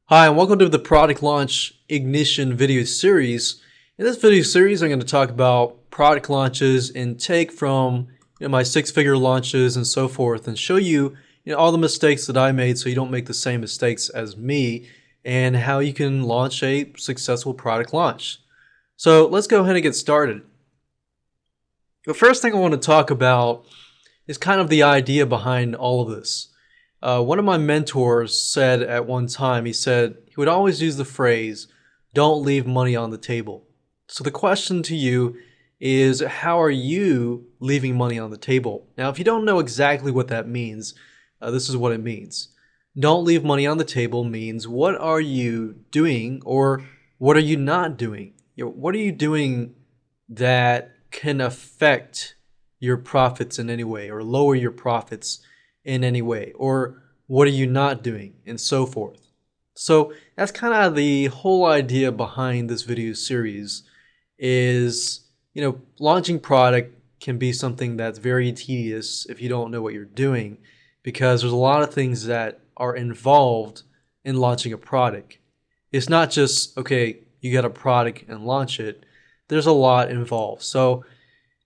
Hi, and welcome to the Product Launch Ignition video series. In this video series, I'm going to talk about product launches and take from my six-figure launches and so forth, and show you, all the mistakes that I made so you don't make the same mistakes as me, and how you can launch a successful product launch. So let's go ahead and get started. The first thing I want to talk about is kind of the idea behind all of this. One of my mentors said at one time, he said he would always use the phrase, "Don't leave money on the table." So the question to you is, how are you leaving money on the table? Now, if you don't know exactly what that means, this is what it means. Don't leave money on the table means, what are you doing or what are you not doing? What are you doing that can affect your profits in any way or lower your profits in any way, or what are you not doing, and so forth. So that's kind of the whole idea behind this video series is, launching product can be something that's very tedious if you don't know what you're doing, because there's a lot of things that are involved in launching a product. It's not just, okay, you got a product and launch it. There's a lot involved. So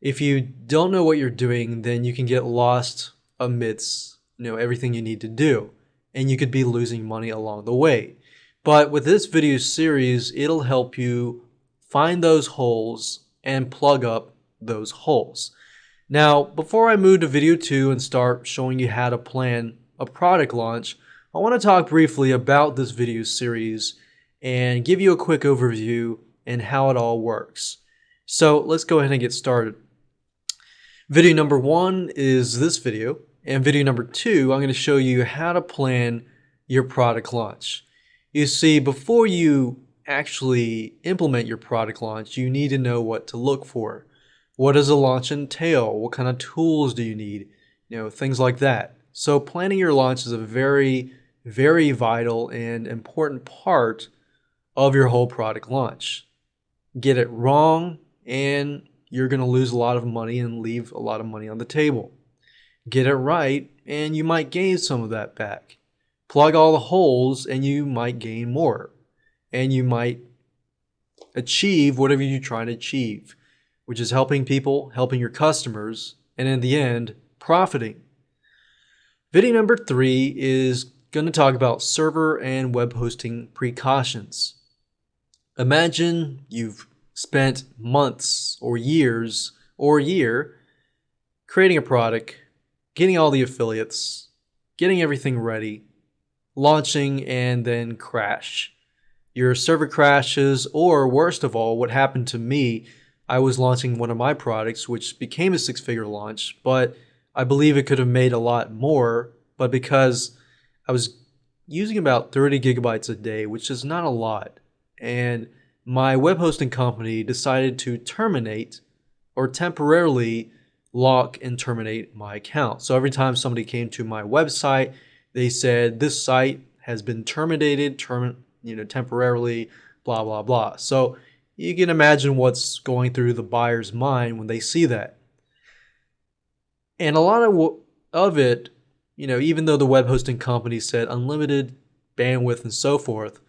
if you don't know what you're doing, then you can get lost amidst everything you need to do, and you could be losing money along the way. But with this video series, it'll help you find those holes and plug up those holes. Now, before I move to video 2 and start showing you how to plan a product launch, I want to talk briefly about this video series and give you a quick overview and how it all works. So let's go ahead and get started. Video number 1 is this video. And video number 2, I'm going to show you how to plan your product launch. You see, before you actually implement your product launch, you need to know what to look for. What does a launch entail? What kind of tools do you need? Things like that. So planning your launch is a very, very vital and important part of your whole product launch. Get it wrong, and you're going to lose a lot of money and leave a lot of money on the table. Get it right, and you might gain some of that back. Plug all the holes, and you might gain more. And you might achieve whatever you're trying to achieve, which is helping people, helping your customers, and in the end, profiting. Video number 3 is going to talk about server and web hosting precautions. Imagine you've spent months or years or a year creating a product, getting all the affiliates, getting everything ready, launching, and then crash. Your server crashes, or worst of all, what happened to me, I was launching one of my products, which became a six-figure launch, but I believe it could have made a lot more, but because I was using about 30 gigabytes a day, which is not a lot, and my web hosting company decided to terminate or temporarily lock and terminate my account. So every time somebody came to my website, they said this site has been terminated, temporarily, blah blah blah. So you can imagine what's going through the buyer's mind when they see that. And a lot of it, even though the web hosting company said unlimited bandwidth and so forth,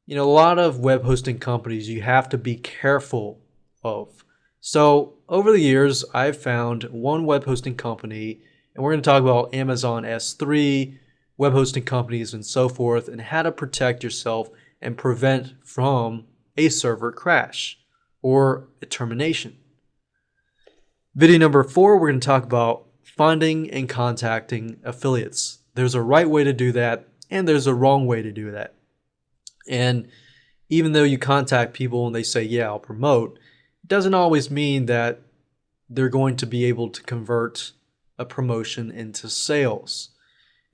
a lot of web hosting companies you have to be careful of. So over the years, I've found one web hosting company, and we're going to talk about Amazon S3, web hosting companies, and so forth, and how to protect yourself and prevent from a server crash or a termination. Video number 4, we're going to talk about finding and contacting affiliates. There's a right way to do that, and there's a wrong way to do that. And even though you contact people and they say, yeah, I'll promote, doesn't always mean that they're going to be able to convert a promotion into sales.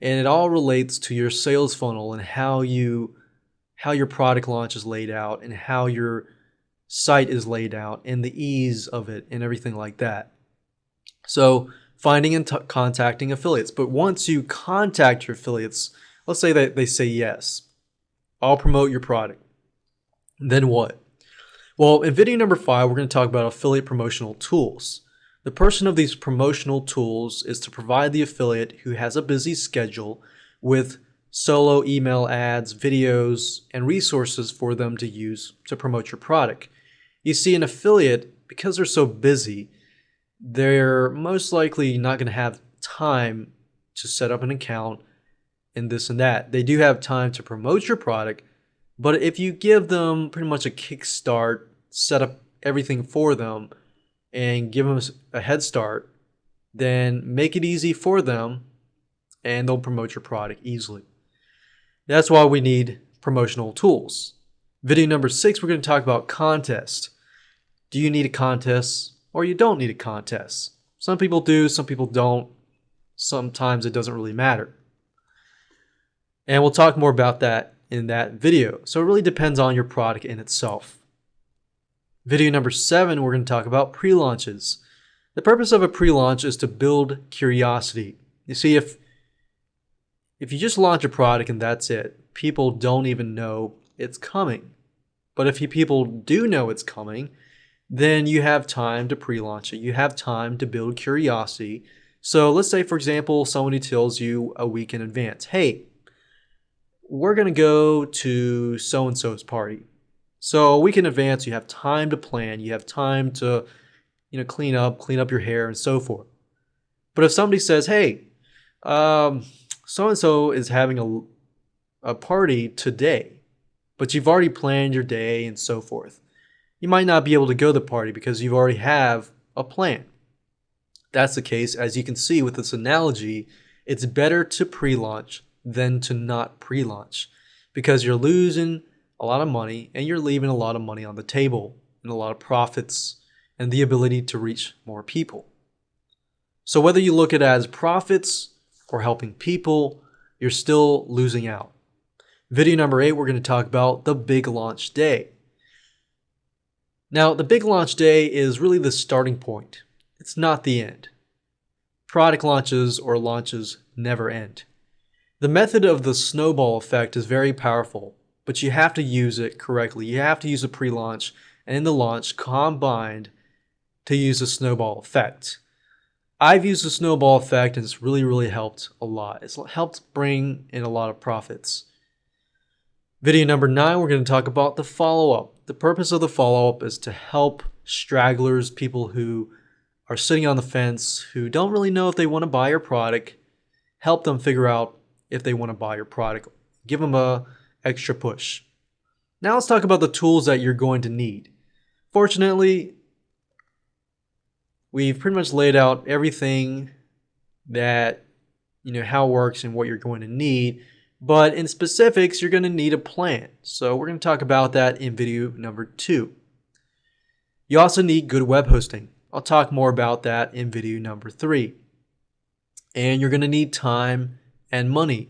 And it all relates to your sales funnel and how your product launch is laid out and how your site is laid out and the ease of it and everything like that. So finding and contacting affiliates. But once you contact your affiliates, let's say that they say yes, I'll promote your product. Then what? Well, in video number 5, we're going to talk about affiliate promotional tools. The purpose of these promotional tools is to provide the affiliate who has a busy schedule with solo email ads, videos, and resources for them to use to promote your product. You see, an affiliate, because they're so busy, they're most likely not going to have time to set up an account and this and that. They do have time to promote your product, but if you give them pretty much a kickstart, set up everything for them, and give them a head start, then make it easy for them and they'll promote your product easily. That's why we need promotional tools. Video number 6, we're going to talk about contests. Do you need a contest or you don't need a contest? Some people do, some people don't. Sometimes it doesn't really matter. And we'll talk more about that in that video. So it really depends on your product in itself. Video number 7, we're going to talk about pre-launches. The purpose of a pre-launch is to build curiosity. You see, if you just launch a product and that's it, people don't even know it's coming. But if people do know it's coming, then you have time to pre-launch it. You have time to build curiosity. So let's say, for example, somebody tells you a week in advance, hey, we're going to go to so-and-so's party. So a week in advance, you have time to plan. You have time to, clean up your hair and so forth. But if somebody says, hey, so-and-so is having a party today, but you've already planned your day and so forth, you might not be able to go to the party because you already have a plan. That's the case. As you can see with this analogy, it's better to pre-launch than to not pre-launch because you're losing a lot of money and you're leaving a lot of money on the table and a lot of profits and the ability to reach more people. So whether you look at it as profits or helping people, you're still losing out. Video number 8, we're going to talk about the big launch day. Now, the big launch day is really the starting point. It's not the end. Product launches or launches never end. The method of the snowball effect is very powerful, but you have to use it correctly. You have to use the pre-launch and the launch combined to use the snowball effect. I've used the snowball effect and it's really, really helped a lot. It's helped bring in a lot of profits. Video number 9, we're going to talk about the follow-up. The purpose of the follow-up is to help stragglers, people who are sitting on the fence, who don't really know if they want to buy your product, help them figure out if they want to buy your product. Give them a extra push. Now let's talk about the tools that you're going to need. Fortunately, we've pretty much laid out everything that, how it works and what you're going to need. But in specifics, you're going to need a plan. So we're going to talk about that in video number 2. You also need good web hosting. I'll talk more about that in video number 3. And you're going to need time and money.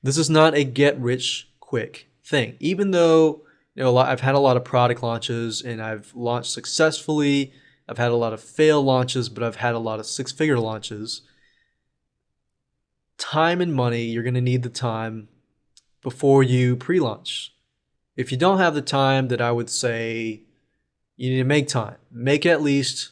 This is not a get-rich-quick thing. Even though I've had a lot of product launches and I've launched successfully, I've had a lot of fail launches, but I've had a lot of six-figure launches. Time and money, you're going to need the time before you pre-launch. If you don't have the time, then I would say you need to make time. Make at least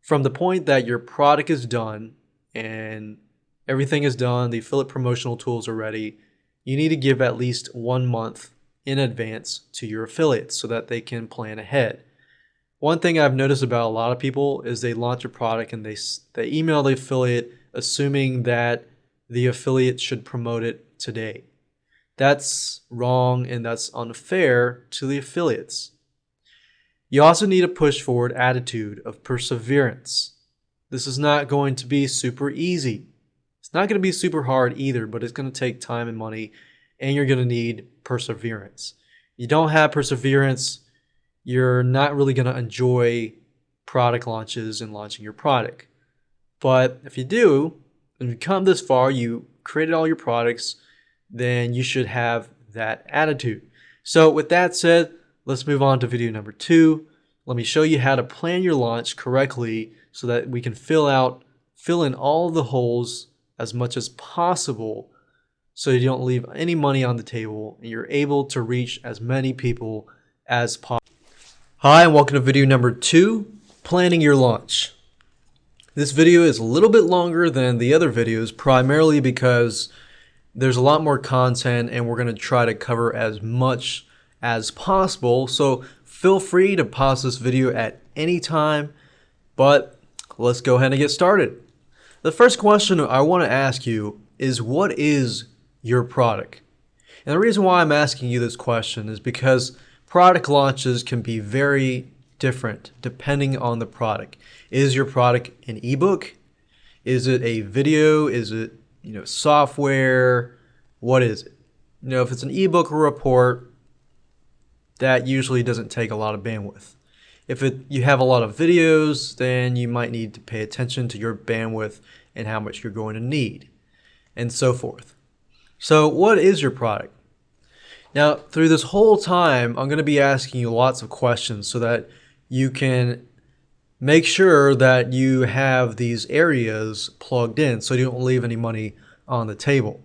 from the point that your product is done and everything is done, the affiliate promotional tools are ready, you need to give at least 1 month in advance to your affiliates so that they can plan ahead. One thing I've noticed about a lot of people is they launch a product and they email the affiliate assuming that the affiliate should promote it today. That's wrong and that's unfair to the affiliates. You also need a push forward attitude of perseverance. This is not going to be super easy. It's not going to be super hard either, but it's going to take time and money, and you're going to need perseverance. You don't have perseverance, you're not really going to enjoy product launches and launching your product. But if you do, and you come this far, you created all your products, then you should have that attitude. So with that said, let's move on to video number 2. Let me show you how to plan your launch correctly so that we can fill in all the holes as much as possible so you don't leave any money on the table and you're able to reach as many people as possible. Hi, and welcome to video number 2, planning your launch. This video is a little bit longer than the other videos, primarily because There's a lot more content and we're going to try to cover as much as possible. So feel free to pause this video at any time, but let's go ahead and get started. The first question I want to ask you is, what is your product? And the reason why I'm asking you this question is because product launches can be very different depending on the product. Is your product an ebook? Is it a video? Is it, software? What is it? If it's an ebook or report, that usually doesn't take a lot of bandwidth. If you have a lot of videos, then you might need to pay attention to your bandwidth and how much you're going to need, and so forth. So what is your product? Now, through this whole time, I'm going to be asking you lots of questions so that you can make sure that you have these areas plugged in so you don't leave any money on the table.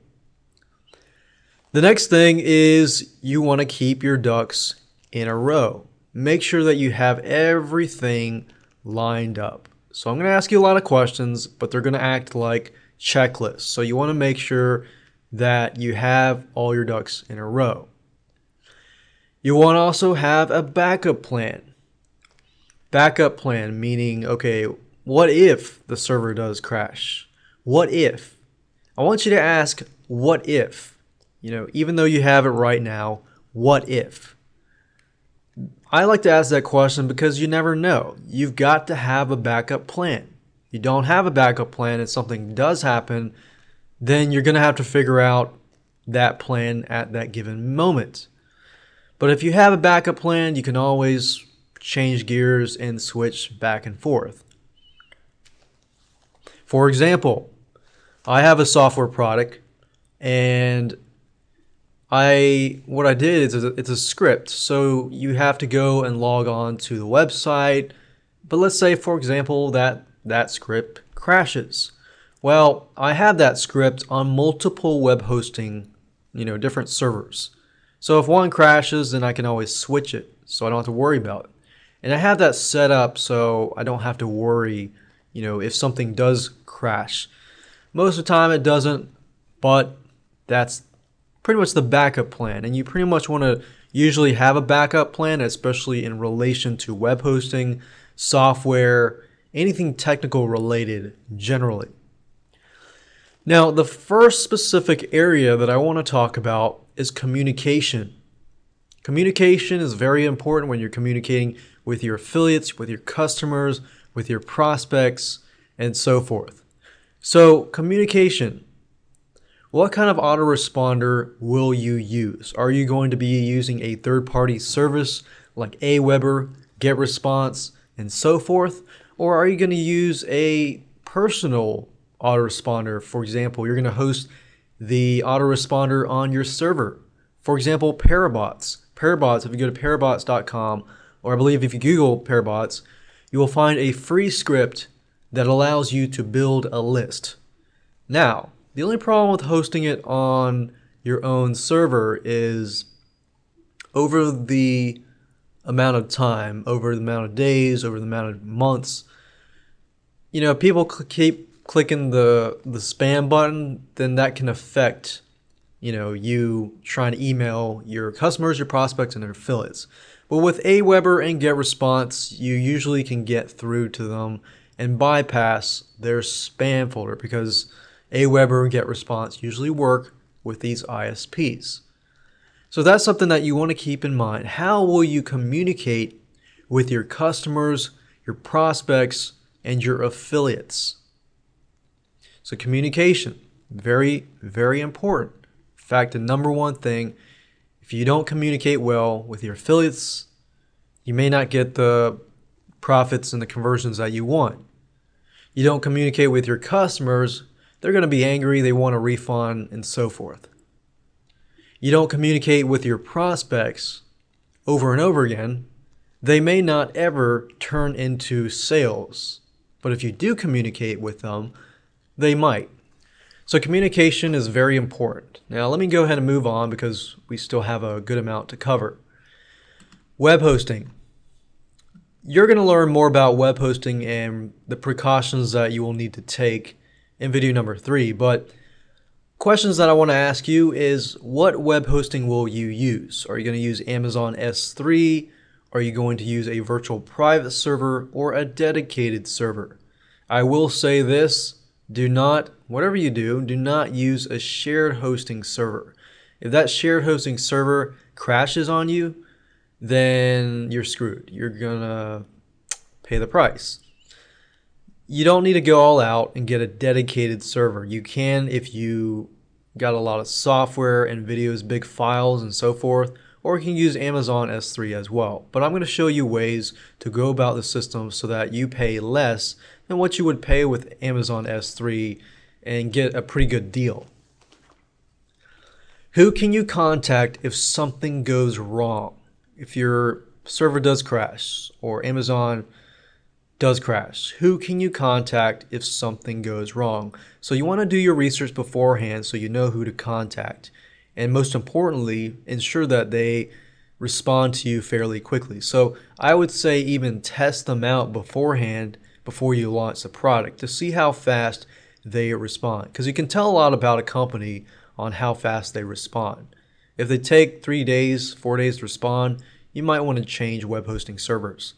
The next thing is you want to keep your ducks in a row. Make sure that you have everything lined up. So I'm going to ask you a lot of questions, but they're going to act like checklists. So you want to make sure that you have all your ducks in a row. You want to also have a backup plan. Backup plan meaning, okay, what if the server does crash? What if? I want you to ask, what if? Even though you have it right now, what if? I like to ask that question because you never know. You've got to have a backup plan. You don't have a backup plan and something does happen, then you're going to have to figure out that plan at that given moment. But if you have a backup plan, you can always change gears and switch back and forth. For example, I have a software product, and what I did is it's a script. So you have to go and log on to the website. But let's say, for example, that script crashes. Well, I have that script on multiple web hosting, different servers. So if one crashes, then I can always switch it, so I don't have to worry about it. And I have that set up so I don't have to worry, if something does crash. Most of the time it doesn't, but that's pretty much the backup plan. And you pretty much want to usually have a backup plan, especially in relation to web hosting, software, anything technical related generally. Now, the first specific area that I want to talk about is communication. Communication is very important when you're communicating with your affiliates, with your customers, with your prospects, and so forth. So, communication. What kind of autoresponder will you use? Are you going to be using a third-party service like Aweber, GetResponse, and so forth? Or are you going to use a personal autoresponder? For example, you're going to host the autoresponder on your server. For example, Parabots. Parabots, if you go to parabots.com, or I believe if you Google Parabots, you will find a free script that allows you to build a list. Now, the only problem with hosting it on your own server is over the amount of time, over the amount of days, over the amount of months, people keep clicking the spam button, then that can affect you trying to email your customers, your prospects, and their affiliates. But with Aweber and GetResponse, you usually can get through to them and bypass their spam folder because Aweber and GetResponse usually work with these ISPs. So that's something that you want to keep in mind. How will you communicate with your customers, your prospects, and your affiliates? So communication, very, very important. In fact, the number one thing, if you don't communicate well with your affiliates, you may not get the profits and the conversions that you want. You don't communicate with your customers, they're going to be angry, they want a refund, and so forth. You don't communicate with your prospects over and over again, they may not ever turn into sales. But if you do communicate with them, they might. So communication is very important. Now let me go ahead and move on because we still have a good amount to cover. Web hosting. You're going to learn more about web hosting and the precautions that you will need to take in video number 3. But Questions that I want to ask you is, what web hosting will you use? Are you going to use Amazon S3? Are you going to use a virtual private server or a dedicated server? I will say this, whatever you do not use a shared hosting server. If that shared hosting server crashes on you, then you're screwed. You're gonna pay the price. You don't need to go all out and get a dedicated server. You can if you got a lot of software and videos, big files and so forth, or you can use Amazon S3 as well. But I'm going to show you ways to go about the system so that you pay less than what you would pay with Amazon S3 and get a pretty good deal. Who can you contact if something goes wrong? If your server does crash or Amazon does crash, who can you contact if something goes wrong? So you want to do your research beforehand so you know who to contact. And most importantly, ensure that they respond to you fairly quickly. So I would say even test them out beforehand before you launch the product to see how fast they respond. Because you can tell a lot about a company on how fast they respond. If they take 3 days, 4 days to respond, you might want to change web hosting servers.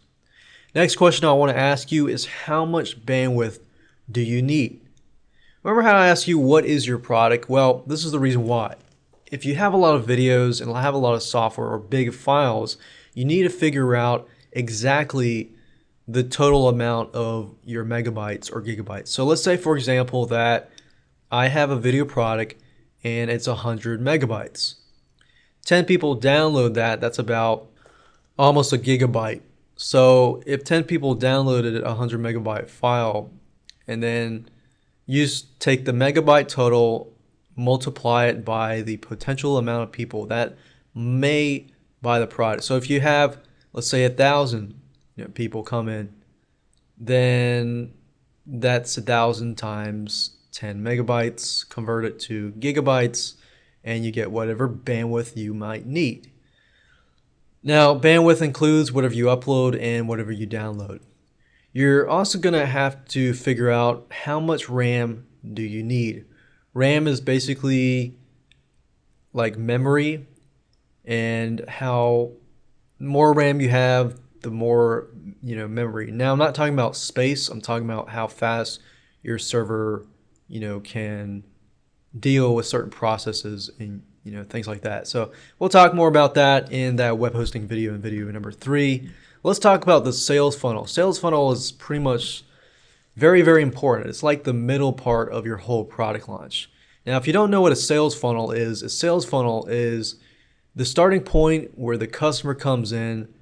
Next question I want to ask you is, how much bandwidth do you need? Remember how I asked you what is your product? Well, this is the reason why. If you have a lot of videos and have a lot of software or big files, you need to figure out exactly the total amount of your megabytes or gigabytes. So let's say, for example, that I have a video product and it's 100 megabytes. 10 people download that, that's about almost a gigabyte. So if 10 people downloaded a 100 megabyte file, and then you take the megabyte total, multiply it by the potential amount of people that may buy the product. So if you have, let's say, 1,000 people come in, then that's 1,000 times 10 megabytes, convert it to gigabytes, and you get whatever bandwidth you might need. Now, bandwidth includes whatever you upload and whatever you download. You're also going to have to figure out how much RAM do you need. RAM is basically like memory, and how more RAM you have, the more memory. Now, I'm not talking about space. I'm talking about how fast your server can deal with certain processes and things like that. So we'll talk more about that in that web hosting video in video number 3. Let's talk about the sales funnel. Sales funnel is pretty much very, very important. It's like the middle part of your whole product launch. Now, if you don't know what a sales funnel is, a sales funnel is the starting point where the customer comes in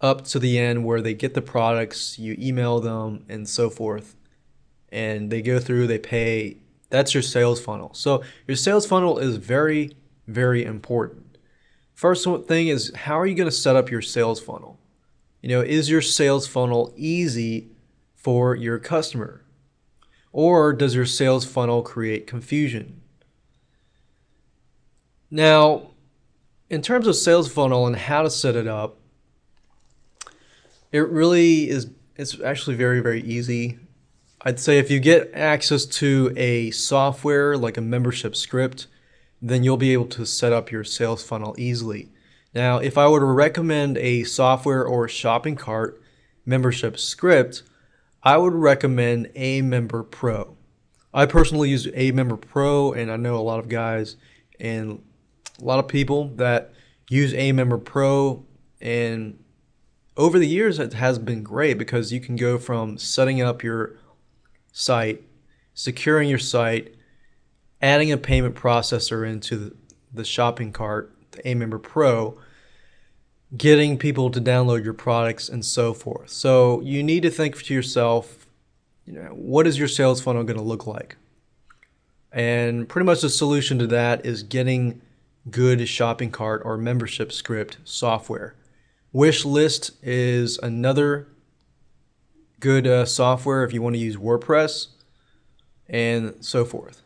up to the end where they get the products, you email them and so forth, and they go through, they pay. That's your sales funnel. So your sales funnel is very, very important. First thing is, how are you going to set up your sales funnel? Is your sales funnel easy for your customer? Or does your sales funnel create confusion? Now, in terms of sales funnel and how to set it up, it's actually very, very easy. I'd say if you get access to a software like a membership script, then you'll be able to set up your sales funnel easily. Now, if I were to recommend a software or shopping cart membership script, I would recommend Amember Pro. I personally use Amember Pro, and I know a lot of guys and a lot of people that use Amember Pro, and over the years it has been great because you can go from setting up your site, securing your site, adding a payment processor into the shopping cart, the Amember Pro, getting people to download your products and so forth. So you need to think to yourself, what is your sales funnel going to look like? And pretty much the solution to that is getting good shopping cart or membership script software. Wishlist is another good software if you want to use WordPress and so forth.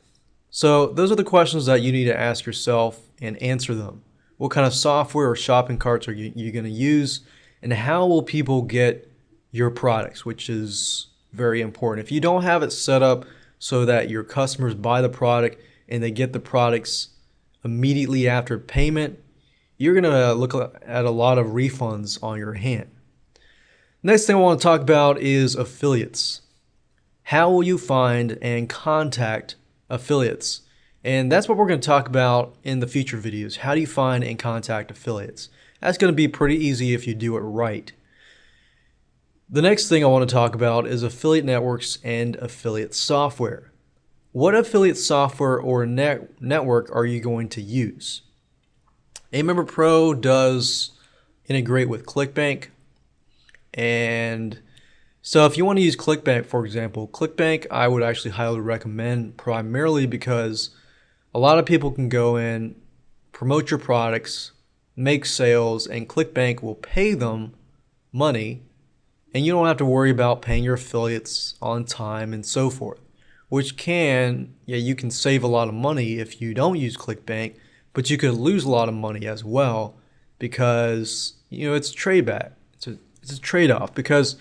So those are the questions that you need to ask yourself and answer them. What kind of software or shopping carts are you going to use, and how will people get your products, which is very important. If you don't have it set up so that your customers buy the product and they get the products immediately after payment, you're going to look at a lot of refunds on your hand. Next thing I want to talk about is affiliates. How will you find and contact affiliates? And that's what we're going to talk about in the future videos. How do you find and contact affiliates? That's going to be pretty easy if you do it right. The next thing I want to talk about is affiliate networks and affiliate software. What affiliate software or network are you going to use? Amember Pro does integrate with ClickBank. And so if you want to use ClickBank, for example, ClickBank I would actually highly recommend, primarily because a lot of people can go in, promote your products, make sales, and ClickBank will pay them money, and you don't have to worry about paying your affiliates on time and so forth, which you can save a lot of money if you don't use ClickBank, but you could lose a lot of money as well because it's trade back. It's a trade-off because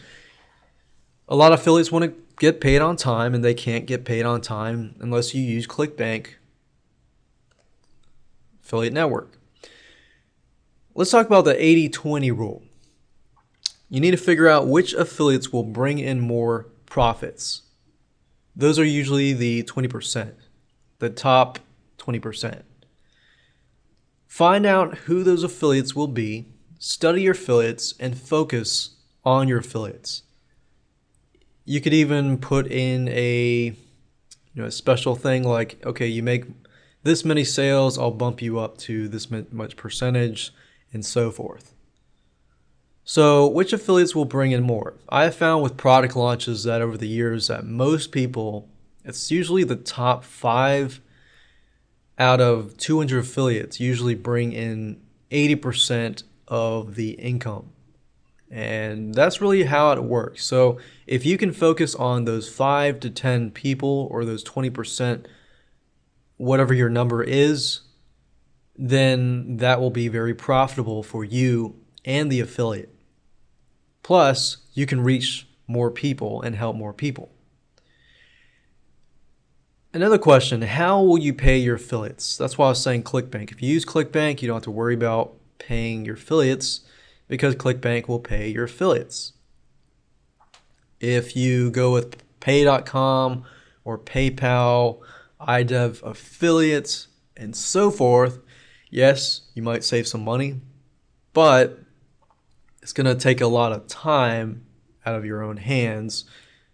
a lot of affiliates want to get paid on time, and they can't get paid on time unless you use ClickBank affiliate network. Let's talk about the 80-20 rule. You need to figure out which affiliates will bring in more profits. Those are usually the 20%, the top 20%. Find out who those affiliates will be, study your affiliates, and focus on your affiliates. You could even put in a special thing like, okay, you make this many sales, I'll bump you up to this much percentage, and so forth. So which affiliates will bring in more? I have found with product launches that over the years that most people, it's usually the top 5 out of 200 affiliates usually bring in 80% of the income. And that's really how it works. So if you can focus on those 5 to 10 people, or those 20%, whatever your number is, then that will be very profitable for you and the affiliate. Plus, you can reach more people and help more people. Another question, how will you pay your affiliates? That's why I was saying ClickBank. If you use ClickBank, you don't have to worry about paying your affiliates because ClickBank will pay your affiliates. If you go with Pay.com or PayPal, iDev affiliates, and so forth, yes, you might save some money, but it's going to take a lot of time out of your own hands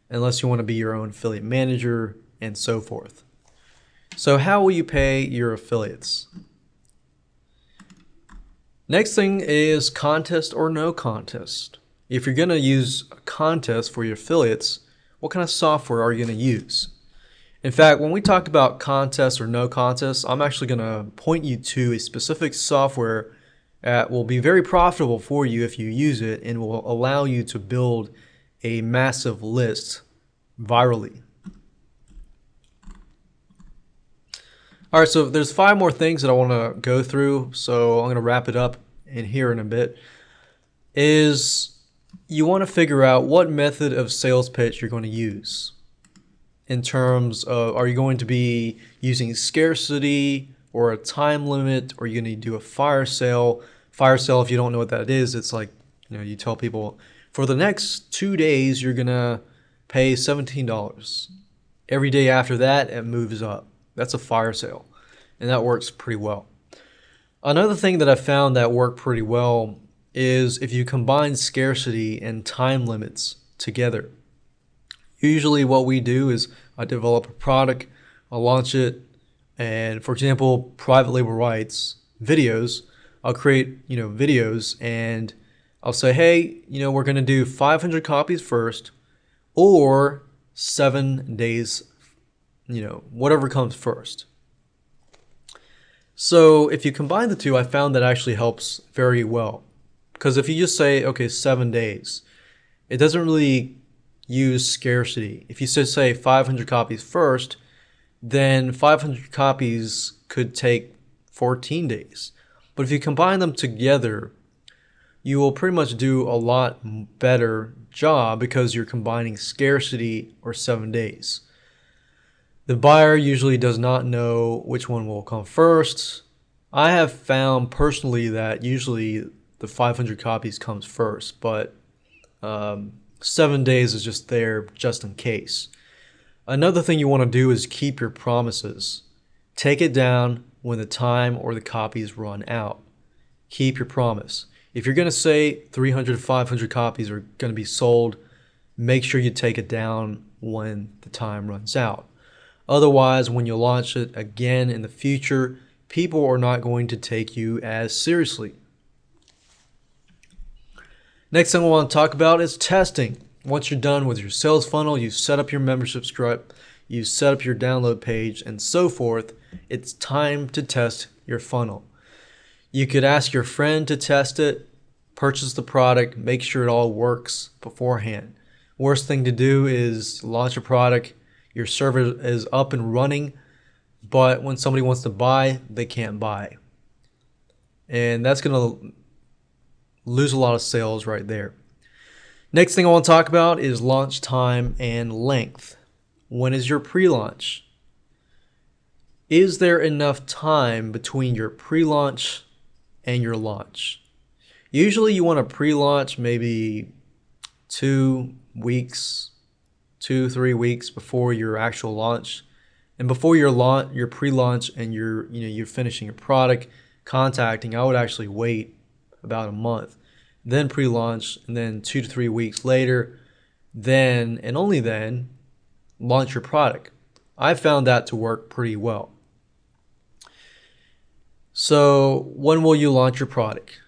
unless you want to be your own affiliate manager and so forth. So how will you pay your affiliates? Next thing is contest or no contest. If you're going to use a contest for your affiliates, what kind of software are you going to use? In fact, when we talk about contest or no contest, I'm actually going to point you to a specific software that will be very profitable for you if you use it, and will allow you to build a massive list virally. All right, so there's 5 more things that I want to go through, so I'm going to wrap it up in here in a bit. Is you want to figure out what method of sales pitch you're going to use. In terms of, are you going to be using scarcity or a time limit, or are you going to do a fire sale? Fire sale, if you don't know what that is, it's like, you tell people for the next 2 days you're going to pay $17. Every day after that, it moves up. That's a fire sale, and that works pretty well. Another thing that I found that worked pretty well is if you combine scarcity and time limits together. Usually what we do is I develop a product, I'll launch it, and for example, private label rights, videos, I'll create, videos, and I'll say, hey, we're going to do 500 copies first, or 7 days, whatever comes first. So if you combine the two, I found that actually helps very well. Because if you just say, okay, 7 days, it doesn't really use scarcity. If you say 500 copies first, then 500 copies could take 14 days. But if you combine them together, you will pretty much do a lot better job because you're combining scarcity or 7 days. The buyer usually does not know which one will come first. I have found personally that usually the 500 copies comes first, but 7 days is just there just in case. Another thing you want to do is keep your promises. Take it down when the time or the copies run out. Keep your promise. If you're going to say 300 to 500 copies are going to be sold, make sure you take it down when the time runs out. Otherwise, when you launch it again in the future, people are not going to take you as seriously. Next thing I want to talk about is testing. Once you're done with your sales funnel, you've set up your membership script, you've set up your download page, and so forth, it's time to test your funnel. You could ask your friend to test it, purchase the product, make sure it all works beforehand. Worst thing to do is launch a product, your server is up and running, but when somebody wants to buy, they can't buy. And that's going to lose a lot of sales right there. Next thing I want to talk about is launch time and length. When is your pre-launch? Is there enough time between your pre-launch and your launch? Usually you want to pre-launch maybe 2 weeks, 2-3 weeks before your actual launch. And before your launch, your pre-launch and you're finishing your product, contacting, I would actually wait about a month. Then pre-launch, and then 2 to 3 weeks later, then and only then launch your product. I found that to work pretty well. So when will you launch your product?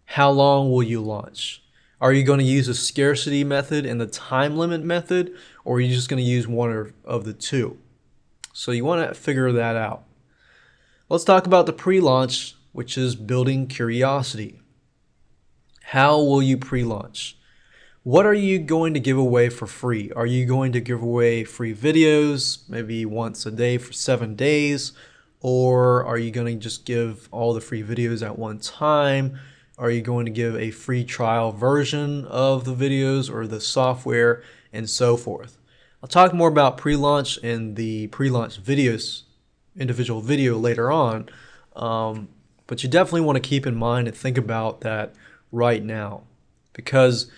How long will you launch? Are you going to use a scarcity method and the time limit method, or are you just going to use one of the two? So you want to figure that out. Let's talk about the pre-launch, which is building curiosity. How will you pre-launch? What are you going to give away for free? Are you going to give away free videos, maybe once a day for 7 days? Or are you going to just give all the free videos at one time? Are you going to give a free trial version of the videos or the software and so forth? I'll talk more about pre-launch and the pre-launch videos, individual video later on. But you definitely want to keep in mind and think about that right now, because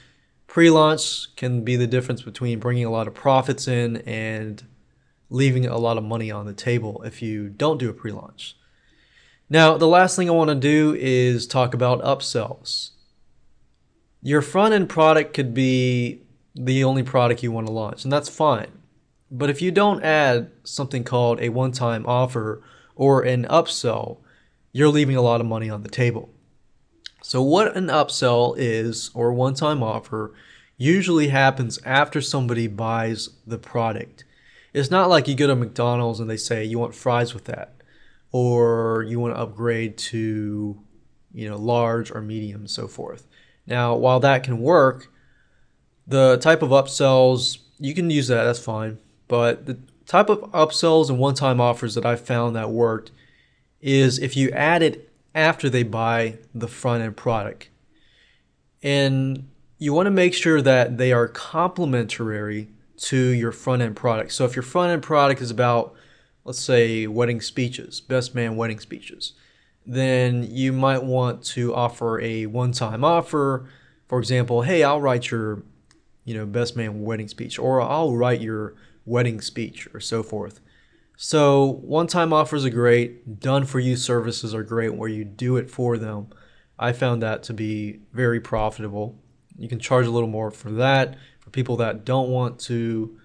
pre-launch can be the difference between bringing a lot of profits in and leaving a lot of money on the table if you don't do a pre-launch. Now, the last thing I want to do is talk about upsells. Your front-end product could be the only product you want to launch, and that's fine. But if you don't add something called a one-time offer or an upsell, you're leaving a lot of money on the table. So what an upsell is, or one-time offer, usually happens after somebody buys the product. It's not like you go to McDonald's and they say you want fries with that, or you want to upgrade to, large or medium and so forth. Now, while that can work, the type of upsells, you can use that, that's fine. But the type of upsells and one-time offers that I found that worked is if you add it after they buy the front-end product. And you want to make sure that they are complementary to your front-end product. So if your front-end product is about, let's say, wedding speeches, best man wedding speeches, then you might want to offer a one-time offer. For example, hey, I'll write your best man wedding speech, or I'll write your wedding speech, or so forth. So one-time offers are great. Done-for-you services are great where you do it for them. I found that to be very profitable. You can charge a little more for that for people that don't want to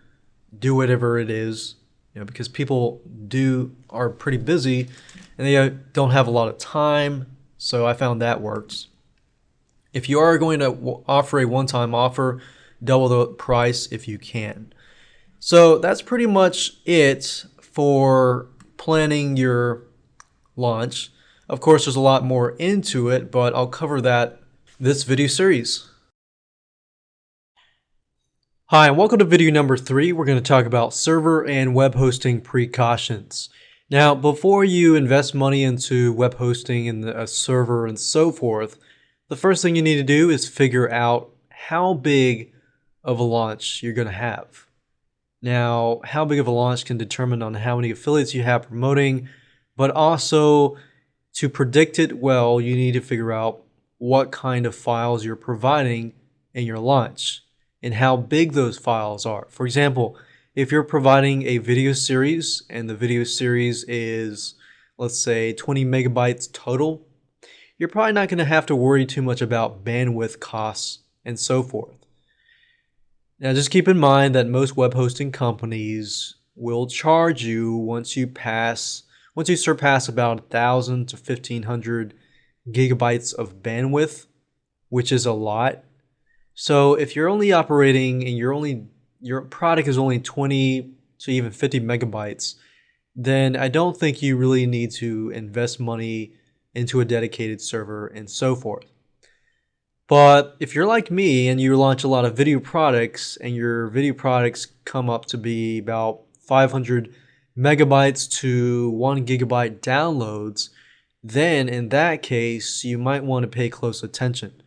do whatever it is, because people are pretty busy and they don't have a lot of time. So I found that works. If you are going to offer a one-time offer, double the price if you can. So that's pretty much it for planning your launch. Of course, there's a lot more into it, but I'll cover that this video series. Hi, and welcome to video number 3. We're going to talk about server and web hosting precautions. Now, before you invest money into web hosting and a server and so forth, the first thing you need to do is figure out how big of a launch you're going to have. Now, how big of a launch can determine on how many affiliates you have promoting, but also to predict it well, you need to figure out what kind of files you're providing in your launch and how big those files are. For example, if you're providing a video series and the video series is, let's say, 20 megabytes total, you're probably not going to have to worry too much about bandwidth costs and so forth. Now, just keep in mind that most web hosting companies will charge you once you surpass about 1,000 to 1,500 gigabytes of bandwidth, which is a lot. So if you're only operating and your product is only 20 to even 50 megabytes, then I don't think you really need to invest money into a dedicated server and so forth. But if you're like me and you launch a lot of video products and your video products come up to be about 500 megabytes to 1 gigabyte downloads, then in that case, you might want to pay close attention.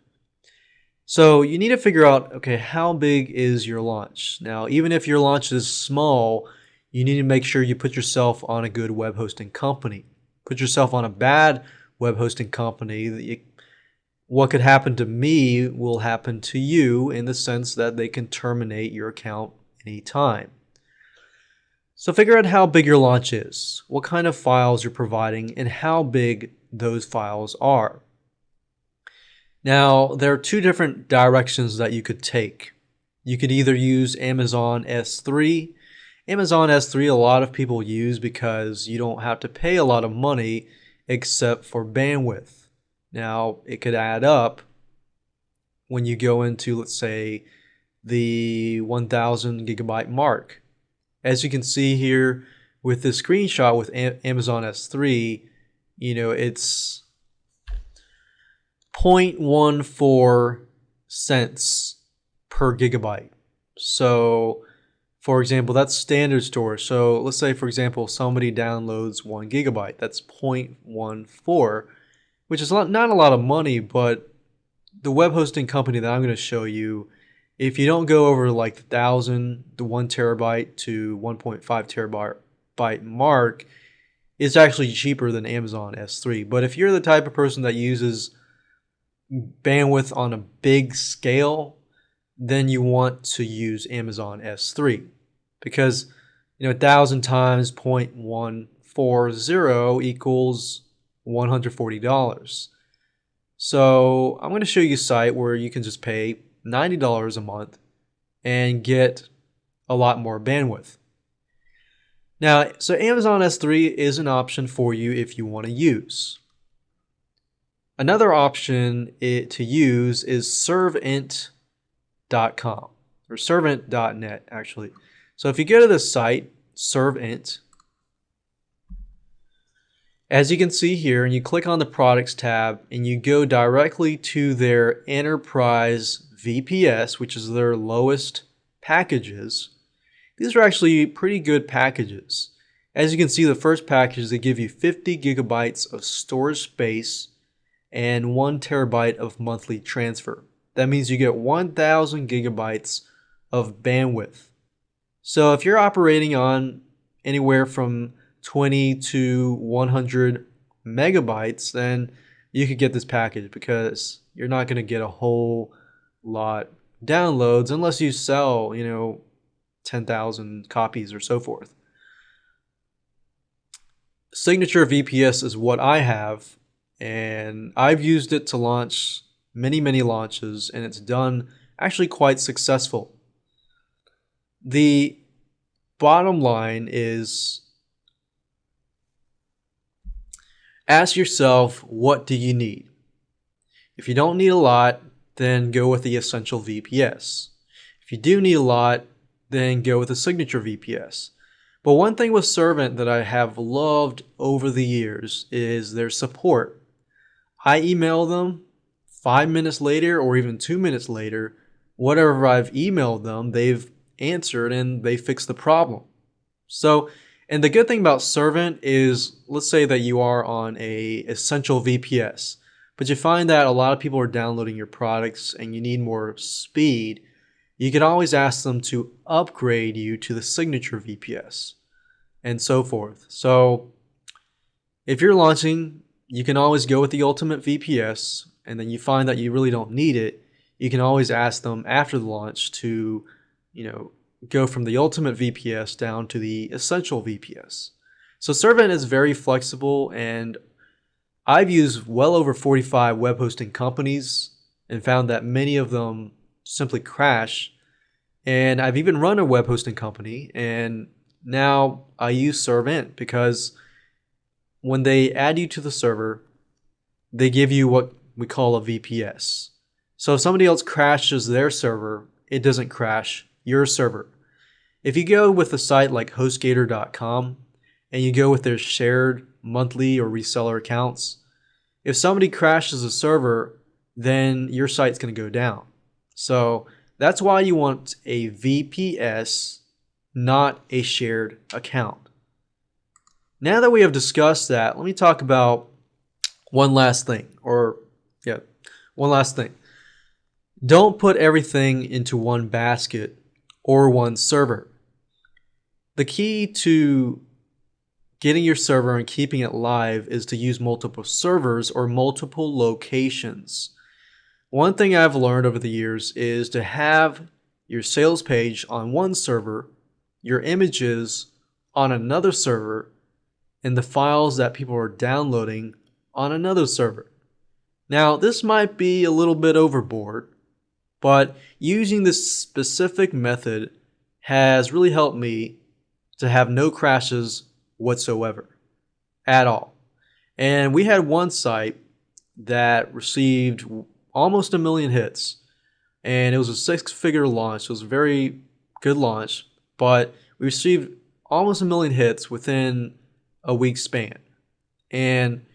So you need to figure out, okay, how big is your launch? Now, even if your launch is small, you need to make sure you put yourself on a good web hosting company. Put yourself on a bad web hosting company, what could happen to me will happen to you in the sense that they can terminate your account anytime. So figure out how big your launch is, what kind of files you're providing, and how big those files are. Now, there are two different directions that you could take. You could either use Amazon S3. Amazon S3 a lot of people use because you don't have to pay a lot of money except for bandwidth. Now, it could add up when you go into, let's say, the 1,000 gigabyte mark. As you can see here with this screenshot with Amazon S3, it's 0.14 cents per gigabyte. So, for example, that's standard storage. So let's say, for example, somebody downloads 1 gigabyte. That's 0.14, which is not a lot of money, but the web hosting company that I'm going to show you, if you don't go over like the 1,000, the 1 terabyte to 1.5 terabyte mark, it's actually cheaper than Amazon S3. But if you're the type of person that uses bandwidth on a big scale, then you want to use Amazon S3 because 1,000 times 0.140 equals $140. So I'm going to show you a site where you can just pay $90 a month and get a lot more bandwidth. Now, so Amazon S3 is an option for you if you want to use. Another option to use is servint.com or servant.net actually. So if you go to the site, Servint, as you can see here, and you click on the products tab and you go directly to their enterprise VPS, which is their lowest packages. These are actually pretty good packages. As you can see, the first package, they give you 50 gigabytes of storage space and 1 terabyte of monthly transfer. That means you get 1,000 gigabytes of bandwidth. So if you're operating on anywhere from 20 to 100 megabytes, then you could get this package because you're not going to get a whole lot downloads unless you sell, 10,000 copies or so forth. Signature VPS is what I have, and I've used it to launch many launches, and it's done actually quite successful. The bottom line is, ask yourself, what do you need? If you don't need a lot, then go with the Essential VPS. If you do need a lot, then go with the Signature VPS. But one thing with Servant that I have loved over the years is their support. I email them 5 minutes later or even 2 minutes later, whatever I've emailed them, they've answered and they fixed the problem. So, and the good thing about Servant is, let's say that you are on a Essential VPS, but you find that a lot of people are downloading your products and you need more speed. you can always ask them to upgrade you to the signature VPS and so forth. So if you're launching, you can always go with the ultimate VPS, and then you find that you really don't need it. You can always ask them after the launch to, go from the ultimate VPS down to the essential VPS. So Servant is very flexible, and I've used well over 45 web hosting companies and found that many of them simply crash. And I've even run a web hosting company, and now I use Servant because when they add you to the server, they give you what we call a VPS. So if somebody else crashes their server, it doesn't crash your server. If you go with a site like HostGator.com and you go with their shared monthly or reseller accounts, if somebody crashes a server, then your site's going to go down. So that's why you want a VPS, not a shared account. Now that we have discussed that, let me talk about one last thing. Don't put everything into one basket or one server. The key to getting your server and keeping it live is to use multiple servers or multiple locations. One thing I've learned over the years is to have your sales page on one server, your images on another server, and the files that people are downloading on another server. Now, this might be a little bit overboard, but using this specific method has really helped me to have no crashes whatsoever at all. And we had one site that received almost 1 million hits, and it was a 6-figure launch. It was a very good launch, but we received almost 1 million hits within a week span. And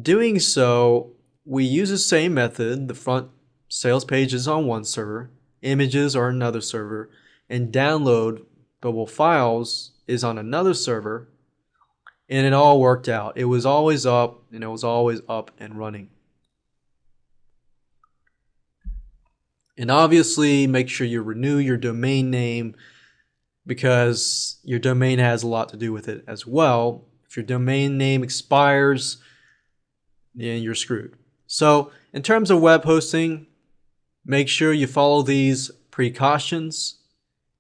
doing so, we use the same method. The front sales page is on one server, images are another server, and downloadable files is on another server, and it all worked out. It was always up, and it was always up and running. And obviously, make sure you renew your domain name, because your domain has a lot to do with it as well. If your domain name expires, then you're screwed. So in terms of web hosting, make sure you follow these precautions.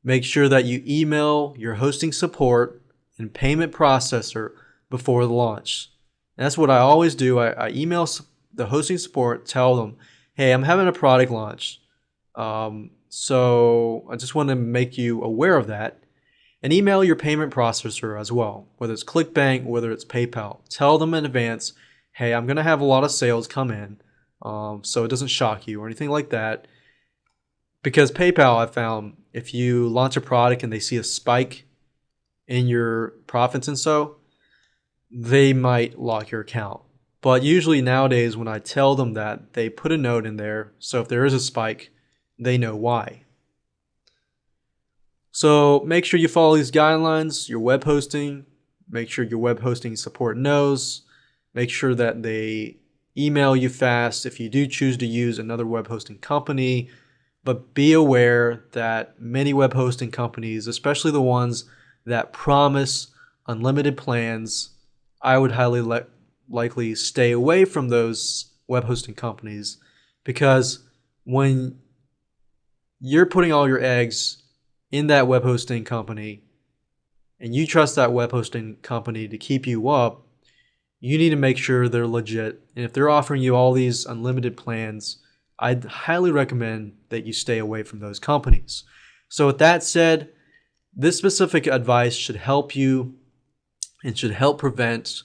Make sure that you email your hosting support and payment processor before the launch. And that's what I always do. I email the hosting support, tell them, hey, I'm having a product launch. So I just want to make you aware of that. And email your payment processor as well, whether it's ClickBank, whether it's PayPal. Tell them in advance, hey, I'm going to have a lot of sales come in, so it doesn't shock you or anything like that. Because PayPal, I found, if you launch a product and they see a spike in your profits and so, they might lock your account. But usually nowadays when I tell them that, they put a note in there, so if there is a spike, they know why. So make sure you follow these guidelines, your web hosting, make sure your web hosting support knows, make sure that they email you fast if you do choose to use another web hosting company. But be aware that many web hosting companies, especially the ones that promise unlimited plans, I would highly likely stay away from those web hosting companies, because when you're putting all your eggs in that web hosting company and you trust that web hosting company to keep you up, you need to make sure they're legit. And if they're offering you all these unlimited plans, I'd highly recommend that you stay away from those companies. So with that said, this specific advice should help you and should help prevent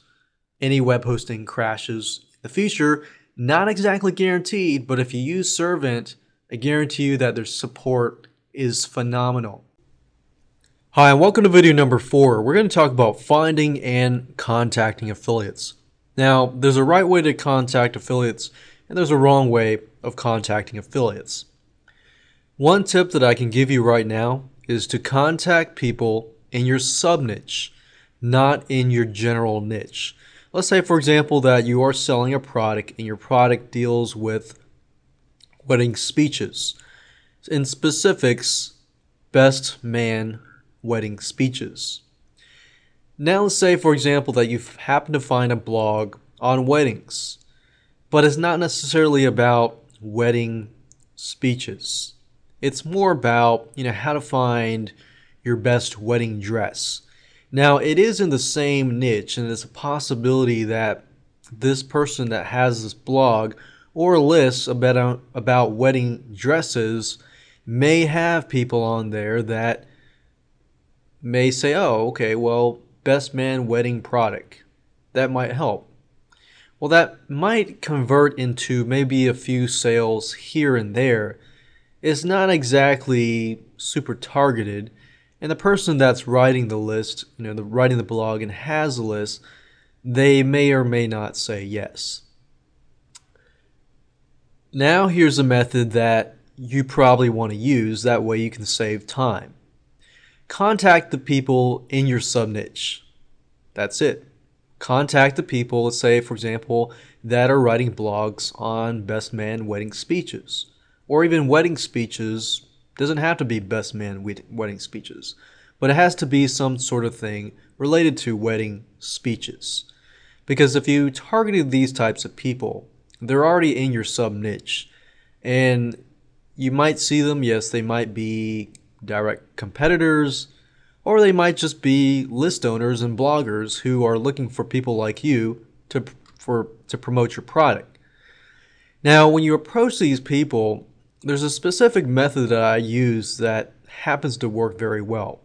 any web hosting crashes in the future. Not exactly guaranteed, but if you use Servant, I guarantee you that their support is phenomenal. Hi, and welcome to video number 4. We're going to talk about finding and contacting affiliates. Now, there's a right way to contact affiliates, and there's a wrong way of contacting affiliates. One tip that I can give you right now is to contact people in your sub-niche, not in your general niche. Let's say, for example, that you are selling a product and your product deals with wedding speeches. In specifics, best man wedding speeches. Now let's say, for example, that you happen to find a blog on weddings, but it's not necessarily about wedding speeches. It's more about, how to find your best wedding dress. Now, it is in the same niche, and it's a possibility that this person that has this blog or lists about wedding dresses may have people on there that may say, oh, okay, well, best man wedding product. That might help. Well, that might convert into maybe a few sales here and there. It's not exactly super targeted. And the person that's writing the list, writing the blog and has the list, they may or may not say yes. Now here's a method that you probably want to use. That way you can save time. Contact the people in your sub-niche. That's it. Contact the people, let's say, for example, that are writing blogs on best man wedding speeches. Or even wedding speeches. Doesn't have to be best man wedding speeches. But it has to be some sort of thing related to wedding speeches. Because if you targeted these types of people, they're already in your sub-niche. And you might see them, yes, they might be direct competitors, or they might just be list owners and bloggers who are looking for people like you to promote your product. Now, when you approach these people, there's a specific method that I use that happens to work very well.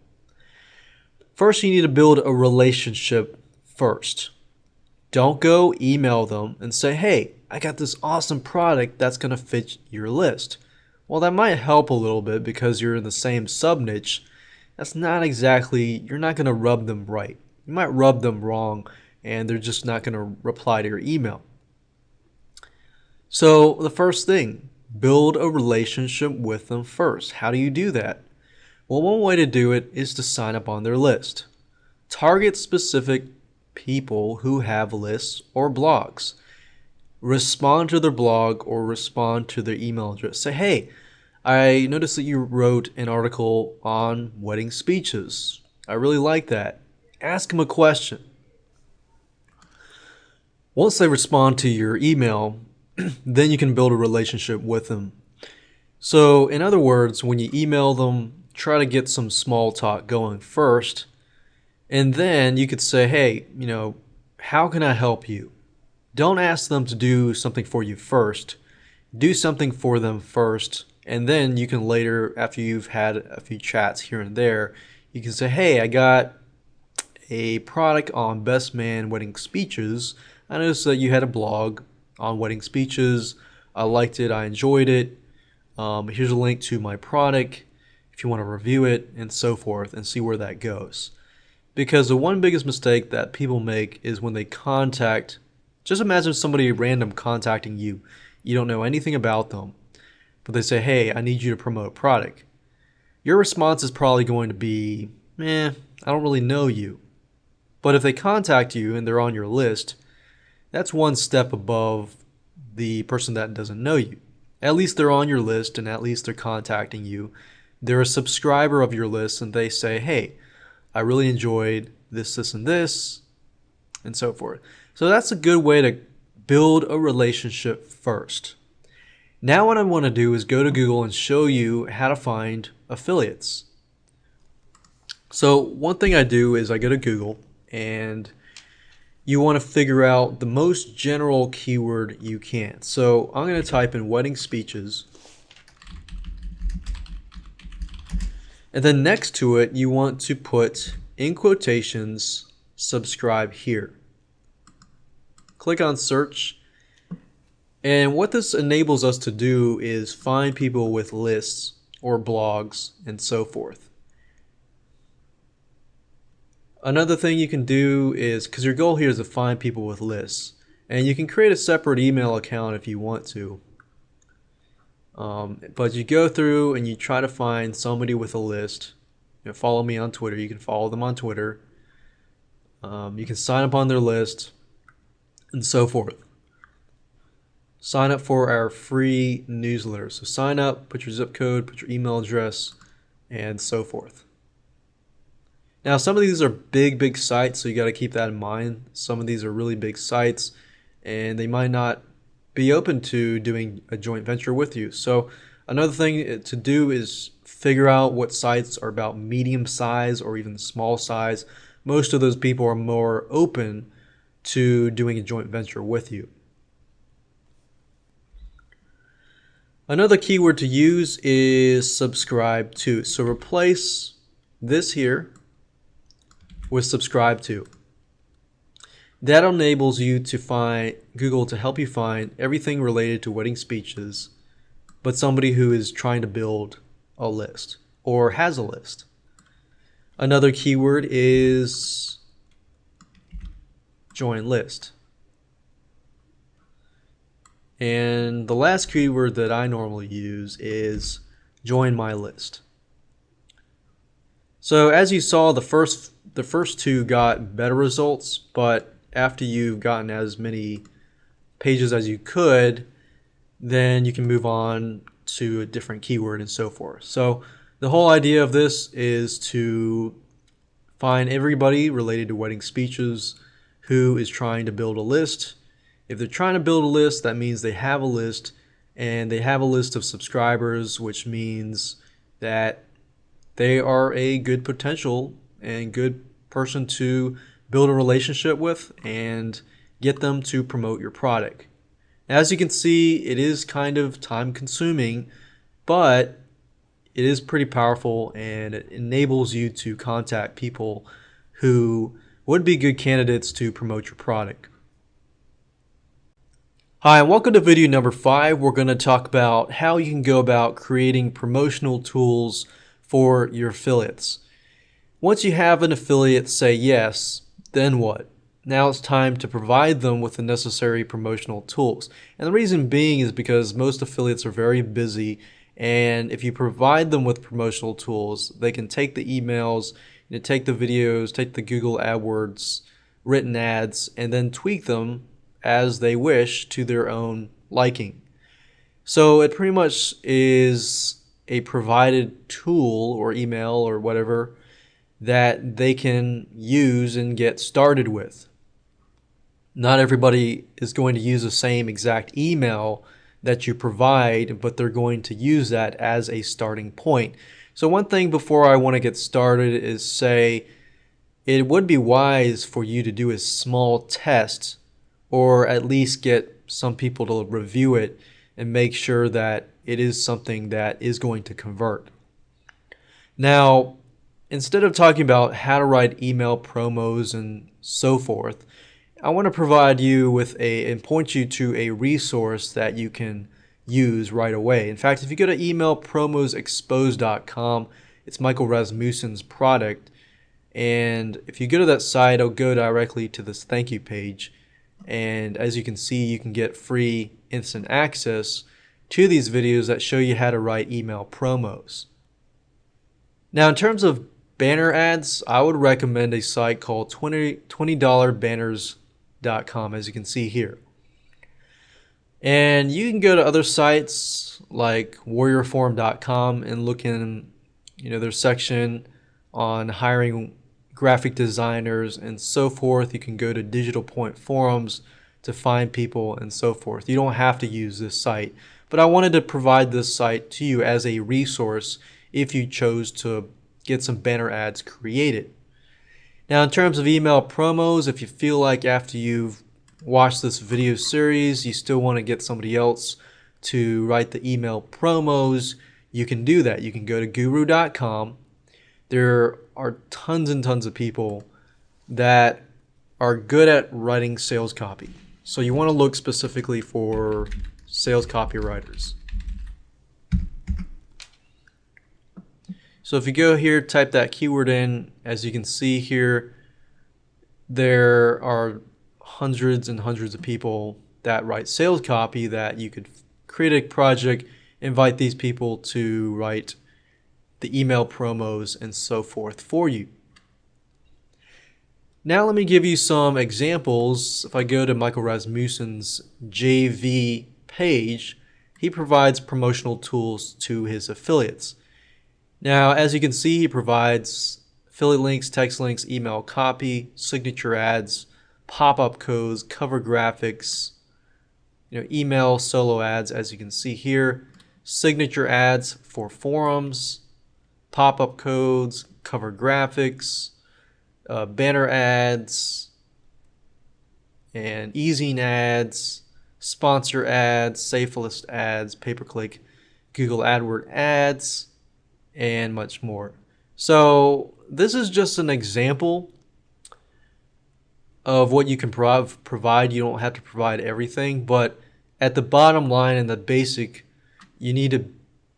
First, you need to build a relationship first. Don't go email them and say, hey, I got this awesome product that's going to fit your list. Well, that might help a little bit because you're in the same sub-niche. That's not exactly, you're not going to rub them right. You might rub them wrong and they're just not going to reply to your email. So the first thing, build a relationship with them first. How do you do that? Well, one way to do it is to sign up on their list. Target specific people who have lists or blogs. Respond to their blog or respond to their email address. Say, hey, I noticed that you wrote an article on wedding speeches. I really like that. Ask them a question. Once they respond to your email, then you can build a relationship with them. So, in other words, when you email them, try to get some small talk going first. And then you could say, hey, how can I help you? Don't ask them to do something for you first. Do something for them first. And then you can later, after you've had a few chats here and there, you can say, hey, I got a product on best man wedding speeches. I noticed that you had a blog on wedding speeches. I liked it. I enjoyed it. Here's a link to my product if you want to review it and so forth and see where that goes. Because the one biggest mistake that people make is when they contact, just imagine somebody random contacting you. You don't know anything about them, but they say, hey, I need you to promote a product. Your response is probably going to be, I don't really know you. But if they contact you and they're on your list, that's one step above the person that doesn't know you. At least they're on your list and at least they're contacting you. They're a subscriber of your list and they say, hey, I really enjoyed this, and this, and so forth. So that's a good way to build a relationship first. Now what I want to do is go to Google and show you how to find affiliates. So one thing I do is I go to Google and you want to figure out the most general keyword you can. So I'm going to type in wedding speeches. And then next to it, you want to put in quotations, subscribe here. Click on search. And what this enables us to do is find people with lists or blogs and so forth. Another thing you can do is, because your goal here is to find people with lists, and you can create a separate email account if you want to. But you go through and you try to find somebody with a list. Follow me on Twitter. You can follow them on Twitter. You can sign up on their list and so forth. sign up for our free newsletter. So sign up, put your zip code, put your email address, and so forth. Now, some of these are big sites, so you got to keep that in mind. Some of these are really big sites, and they might not be open to doing a joint venture with you. So another thing to do is figure out what sites are about medium size or even small size. Most of those people are more open to doing a joint venture with you. Another keyword to use is subscribe to. So replace this here with subscribe to. That enables you to find Google to help you find everything related to wedding speeches, but somebody who is trying to build a list or has a list. Another keyword is join list. And the last keyword that I normally use is join my list. So as you saw, the first two got better results, but after you've gotten as many pages as you could, then you can move on to a different keyword and so forth. So the whole idea of this is to find everybody related to wedding speeches who is trying to build a list. If they're trying to build a list, that means they have a list, and they have a list of subscribers, which means that they are a good potential and good person to build a relationship with and get them to promote your product. As you can see, it is kind of time consuming, but it is pretty powerful, and it enables you to contact people who would be good candidates to promote your product. Hi, and welcome to video number 5. We're going to talk about how you can go about creating promotional tools for your affiliates. Once you have an affiliate say yes, then what? Now it's time to provide them with the necessary promotional tools. And the reason being is because most affiliates are very busy, and if you provide them with promotional tools, they can take the emails, take the videos, take the Google AdWords written ads, and then tweak them as they wish to their own liking. So it pretty much is a provided tool or email or whatever that they can use and get started with. Not everybody is going to use the same exact email that you provide, but they're going to use that as a starting point. So one thing before I want to get started is say it would be wise for you to do a small test, or at least get some people to review it and make sure that it is something that is going to convert. Now, instead of talking about how to write email promos and so forth, I want to provide you with and point you to a resource that you can use right away. In fact, if you go to emailpromosexposed.com, it's Michael Rasmussen's product, and if you go to that site, it'll go directly to this thank you page. And as you can see, you can get free instant access to these videos that show you how to write email promos. Now, in terms of banner ads, I would recommend a site called $20banners.com, as you can see here. And you can go to other sites like warriorforum.com and look in their section on hiring graphic designers and so forth. You can go to Digital Point forums to find people and so forth. You don't have to use this site, but I wanted to provide this site to you as a resource if you chose to get some banner ads created. Now, in terms of email promos, if you feel like after you've watched this video series you still want to get somebody else to write the email promos, you can do that. You can go to guru.com. There are tons and tons of people that are good at writing sales copy. So you want to look specifically for sales copywriters. So if you go here, type that keyword in, as you can see here, there are hundreds and hundreds of people that write sales copy that you could create a project, invite these people to write the email promos and so forth for you. Now let me give you some examples. If I go to Michael Rasmussen's JV page, he provides promotional tools to his affiliates. Now, as you can see, he provides affiliate links, text links, email copy, signature ads, pop-up codes, cover graphics, email solo ads, as you can see here, signature ads for forums, pop-up codes, cover graphics, banner ads, and e-zine ads, sponsor ads, safe list ads, pay-per-click, Google AdWords ads, and much more. So this is just an example of what you can provide. You don't have to provide everything, but at the bottom line and the basic, you need to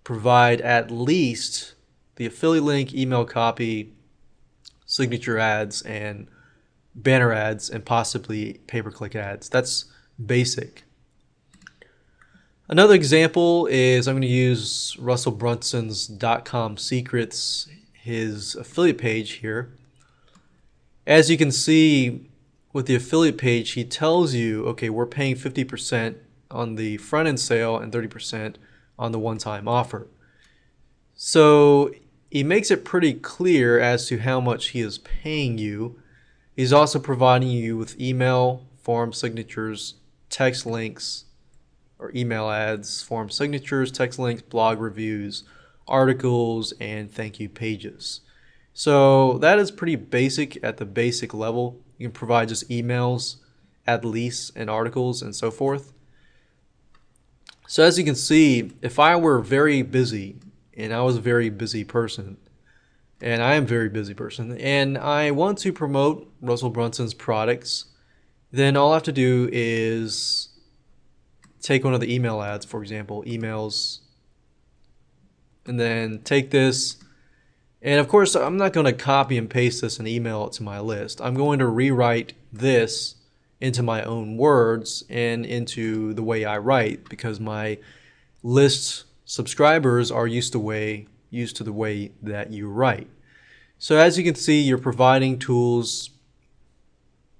provide at least the affiliate link, email copy, signature ads, and banner ads, and possibly pay-per-click ads. That's basic. Another example is I'm going to use Russell Brunson's .com secrets, his affiliate page here. As you can see with the affiliate page, he tells you, okay, we're paying 50% on the front end sale and 30% on the one-time offer. So he makes it pretty clear as to how much he is paying you. He's also providing you with email, form signatures, text links, or email ads, form signatures, text links, blog reviews, articles, and thank you pages. So that is pretty basic at the basic level. You can provide just emails, at least, and articles, and so forth. So as you can see, if I were very busy, and I was a very busy person, and I am a very busy person, and I want to promote Russell Brunson's products, then all I have to do is take one of the email ads, for example, emails, and then take this. And of course, I'm not going to copy and paste this and email it to my list. I'm going to rewrite this into my own words and into the way I write, because my list subscribers are used to the way that you write. So as you can see, you're providing tools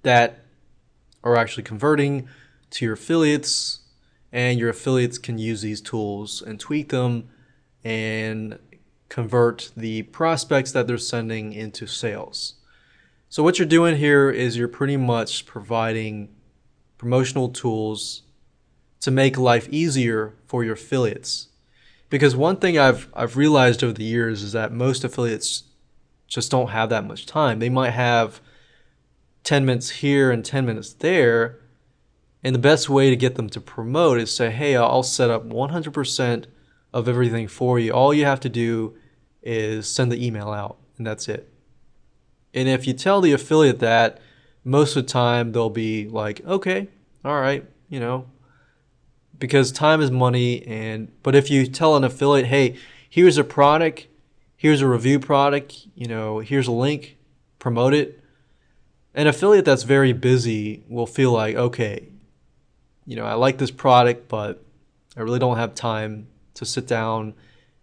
that are actually converting to your affiliates, and your affiliates can use these tools and tweak them and convert the prospects that they're sending into sales. So what you're doing here is you're pretty much providing promotional tools to make life easier for your affiliates. Because one thing I've realized over the years is that most affiliates just don't have that much time. They might have 10 minutes here and 10 minutes there, and the best way to get them to promote is say, hey, I'll set up 100% of everything for you. All you have to do is send the email out, and that's it. And if you tell the affiliate that, most of the time they'll be like, okay, all right, because time is money. But if you tell an affiliate, hey, here's a product, here's a review product, here's a link, promote it, an affiliate that's very busy will feel like, okay, I like this product, but I really don't have time to sit down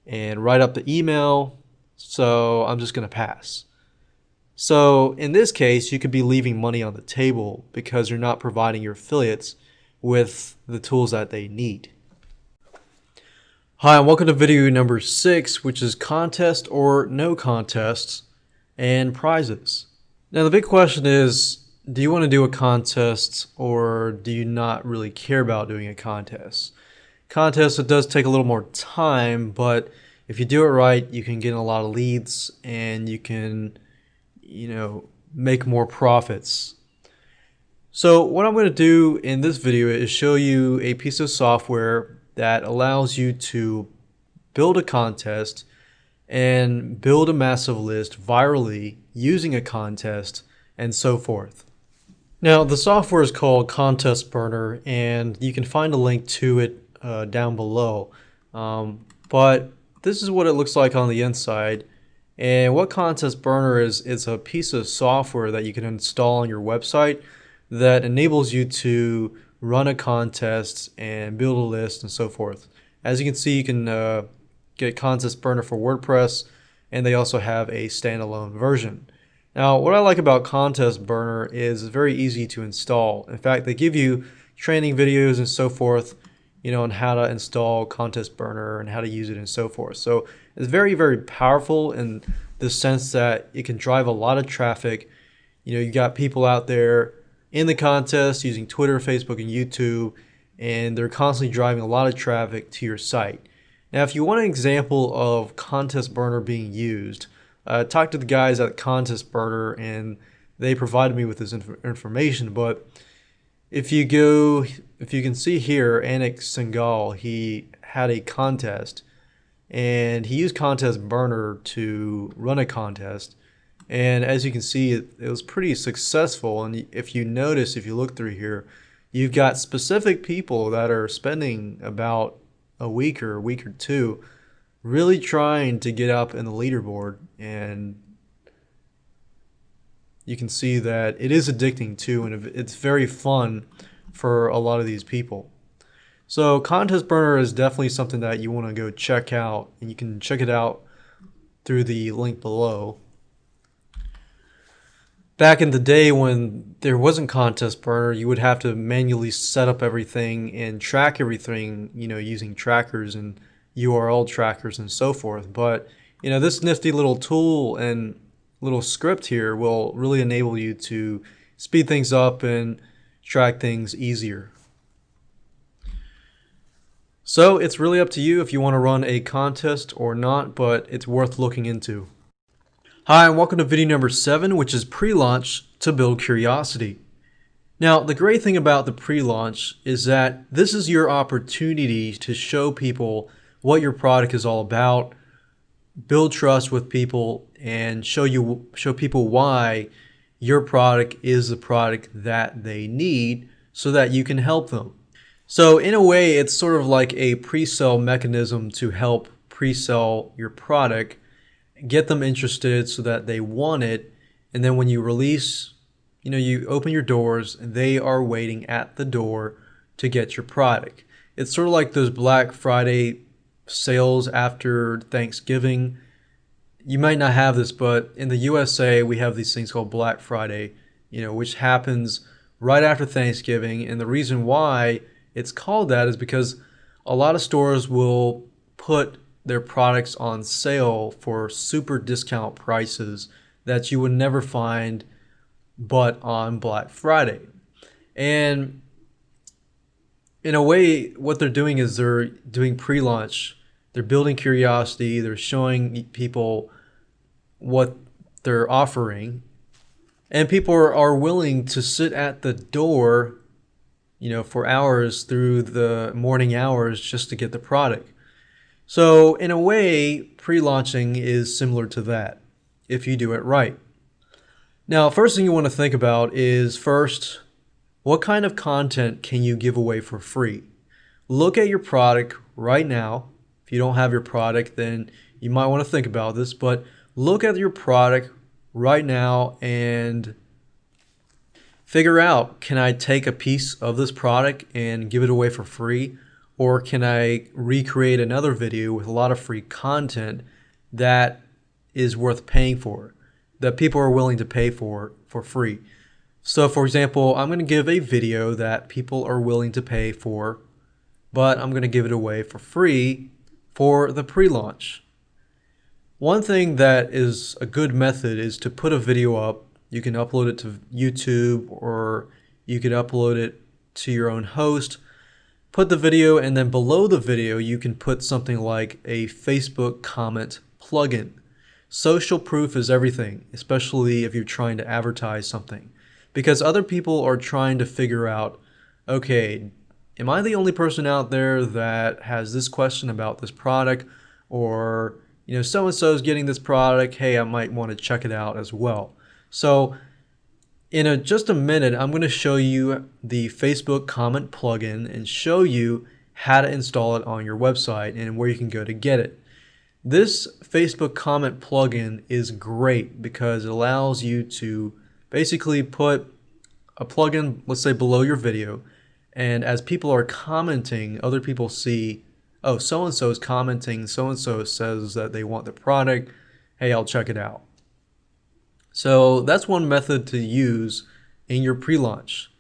and write up the email, so I'm just going to pass. So in this case, you could be leaving money on the table because you're not providing your affiliates with the tools that they need. Hi, and welcome to video number 6, which is contest or no contests and prizes. Now the big question is, do you want to do a contest or do you not really care about doing a contest? Contest, it does take a little more time, but if you do it right, you can get a lot of leads and you can, make more profits. So what I'm going to do in this video is show you a piece of software that allows you to build a contest and build a massive list virally using a contest and so forth. Now the software is called Contest Burner, and you can find a link to it down below. But this is what it looks like on the inside. And what Contest Burner is, it's a piece of software that you can install on your website that enables you to run a contest and build a list and so forth. As you can see, you can get Contest Burner for WordPress, and they also have a standalone version. Now, what I like about Contest Burner is it's very easy to install. In fact, they give you training videos and so forth. on how to install Contest Burner and how to use it and so forth. So it's very, very powerful in the sense that it can drive a lot of traffic. You got people out there in the contest using Twitter, Facebook, and YouTube, and they're constantly driving a lot of traffic to your site. Now, if you want an example of Contest Burner being used, talk to the guys at Contest Burner, and they provided me with this information. But if you can see here, Anik Singhal, he had a contest, and he used Contest Burner to run a contest. And as you can see, it was pretty successful. And if you notice, if you look through here, you've got specific people that are spending about a week or two really trying to get up in the leaderboard. And you can see that it is addicting too, and it's very fun for a lot of these people. So Contest Burner is definitely something that you want to go check out, and you can check it out through the link below. Back in the day when there wasn't Contest Burner, you would have to manually set up everything and track everything, using trackers and URL trackers and so forth. But, this nifty little tool and little script here will really enable you to speed things up and track things easier. So it's really up to you if you want to run a contest or not, but it's worth looking into. Hi, and welcome to video number 7, which is pre-launch to build curiosity. Now, the great thing about the pre-launch is that this is your opportunity to show people what your product is all about, build trust with people, and show people why your product is the product that they need so that you can help them. So in a way, it's sort of like a pre-sale mechanism to help pre-sell your product, get them interested so that they want it, and then when you release, you open your doors, they are waiting at the door to get your product. It's sort of like those Black Friday sales after Thanksgiving. You might not have this, but in the USA, we have these things called Black Friday, which happens right after Thanksgiving. And the reason why it's called that is because a lot of stores will put their products on sale for super discount prices that you would never find but on Black Friday. And in a way, what they're doing is they're doing pre-launch. They're building curiosity. They're showing people what they're offering. And people are willing to sit at the door, for hours through the morning hours just to get the product. So in a way, pre-launching is similar to that, if you do it right. Now, first thing you want to think about is first, what kind of content can you give away for free? Look at your product right now. If you don't have your product, then you might want to think about this, but look at your product right now and figure out, can I take a piece of this product and give it away for free? Or can I recreate another video with a lot of free content that is worth paying for, that people are willing to pay for free? So for example, I'm going to give a video that people are willing to pay for, but I'm going to give it away for free for the pre-launch. One thing that is a good method is to put a video up. You can upload it to YouTube, or you could upload it to your own host. Put the video, and then below the video you can put something like a Facebook comment plugin. Social proof is everything, especially if you're trying to advertise something, because other people are trying to figure out, okay, am I the only person out there that has this question about this product? Or, so-and-so is getting this product, hey, I might want to check it out as well. So in just a minute, I'm going to show you the Facebook comment plugin and show you how to install it on your website and where you can go to get it. This Facebook comment plugin is great because it allows you to basically put a plugin, let's say, below your video, and as people are commenting, other people see, oh, so-and-so is commenting, so-and-so says that they want the product, hey, I'll check it out. So that's one method to use in your pre-launch.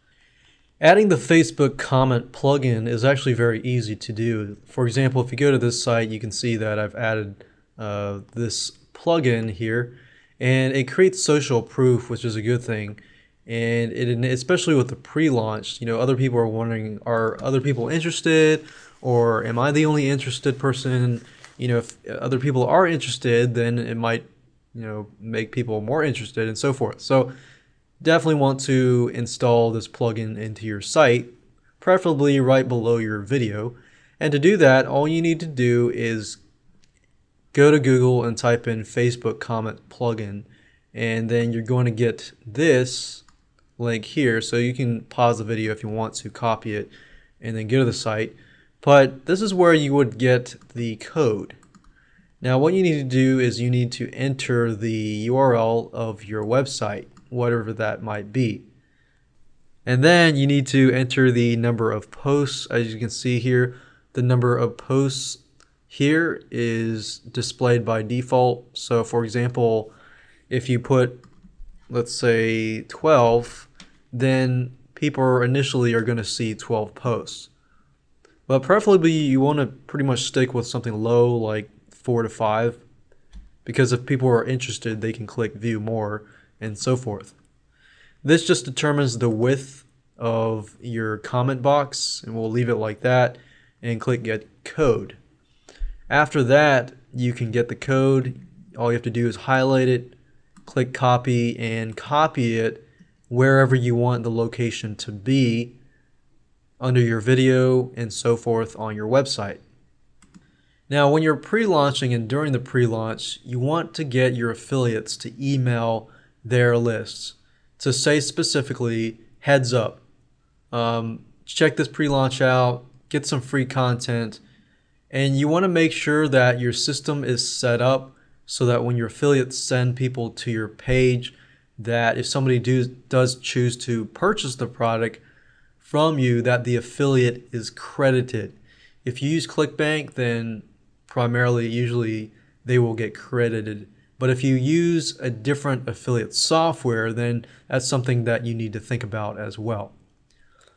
Adding the Facebook comment plugin is actually very easy to do. For example, if you go to this site, you can see that I've added this plugin here, and it creates social proof, which is a good thing. And especially with the pre-launch, other people are wondering, are other people interested, or am I the only interested person? If other people are interested, then it might, make people more interested and so forth. So definitely want to install this plugin into your site, preferably right below your video. And to do that, all you need to do is go to Google and type in Facebook comment plugin, and then you're going to get this link here. So you can pause the video if you want to copy it and then go to the site. But this is where you would get the code. Now what you need to do is you need to enter the URL of your website, whatever that might be. And then you need to enter the number of posts. As you can see here, the number of posts here is displayed by default. So for example, if you put, let's say 12, then people initially are going to see 12 posts. But preferably you want to pretty much stick with something low, like 4 to 5, because if people are interested, they can click view more and so forth. This just determines the width of your comment box, and we'll leave it like that and click get code. After that, you can get the code. All you have to do is highlight it, click copy, and copy it wherever you want the location to be under your video and so forth on your website. Now when you're pre-launching and during the pre-launch, you want to get your affiliates to email their lists to say specifically, heads up, check this pre-launch out, get some free content, and you want to make sure that your system is set up so that when your affiliates send people to your page, that if somebody does choose to purchase the product from you, that the affiliate is credited. If you use ClickBank, then primarily, usually they will get credited. But if you use a different affiliate software, then that's something that you need to think about as well.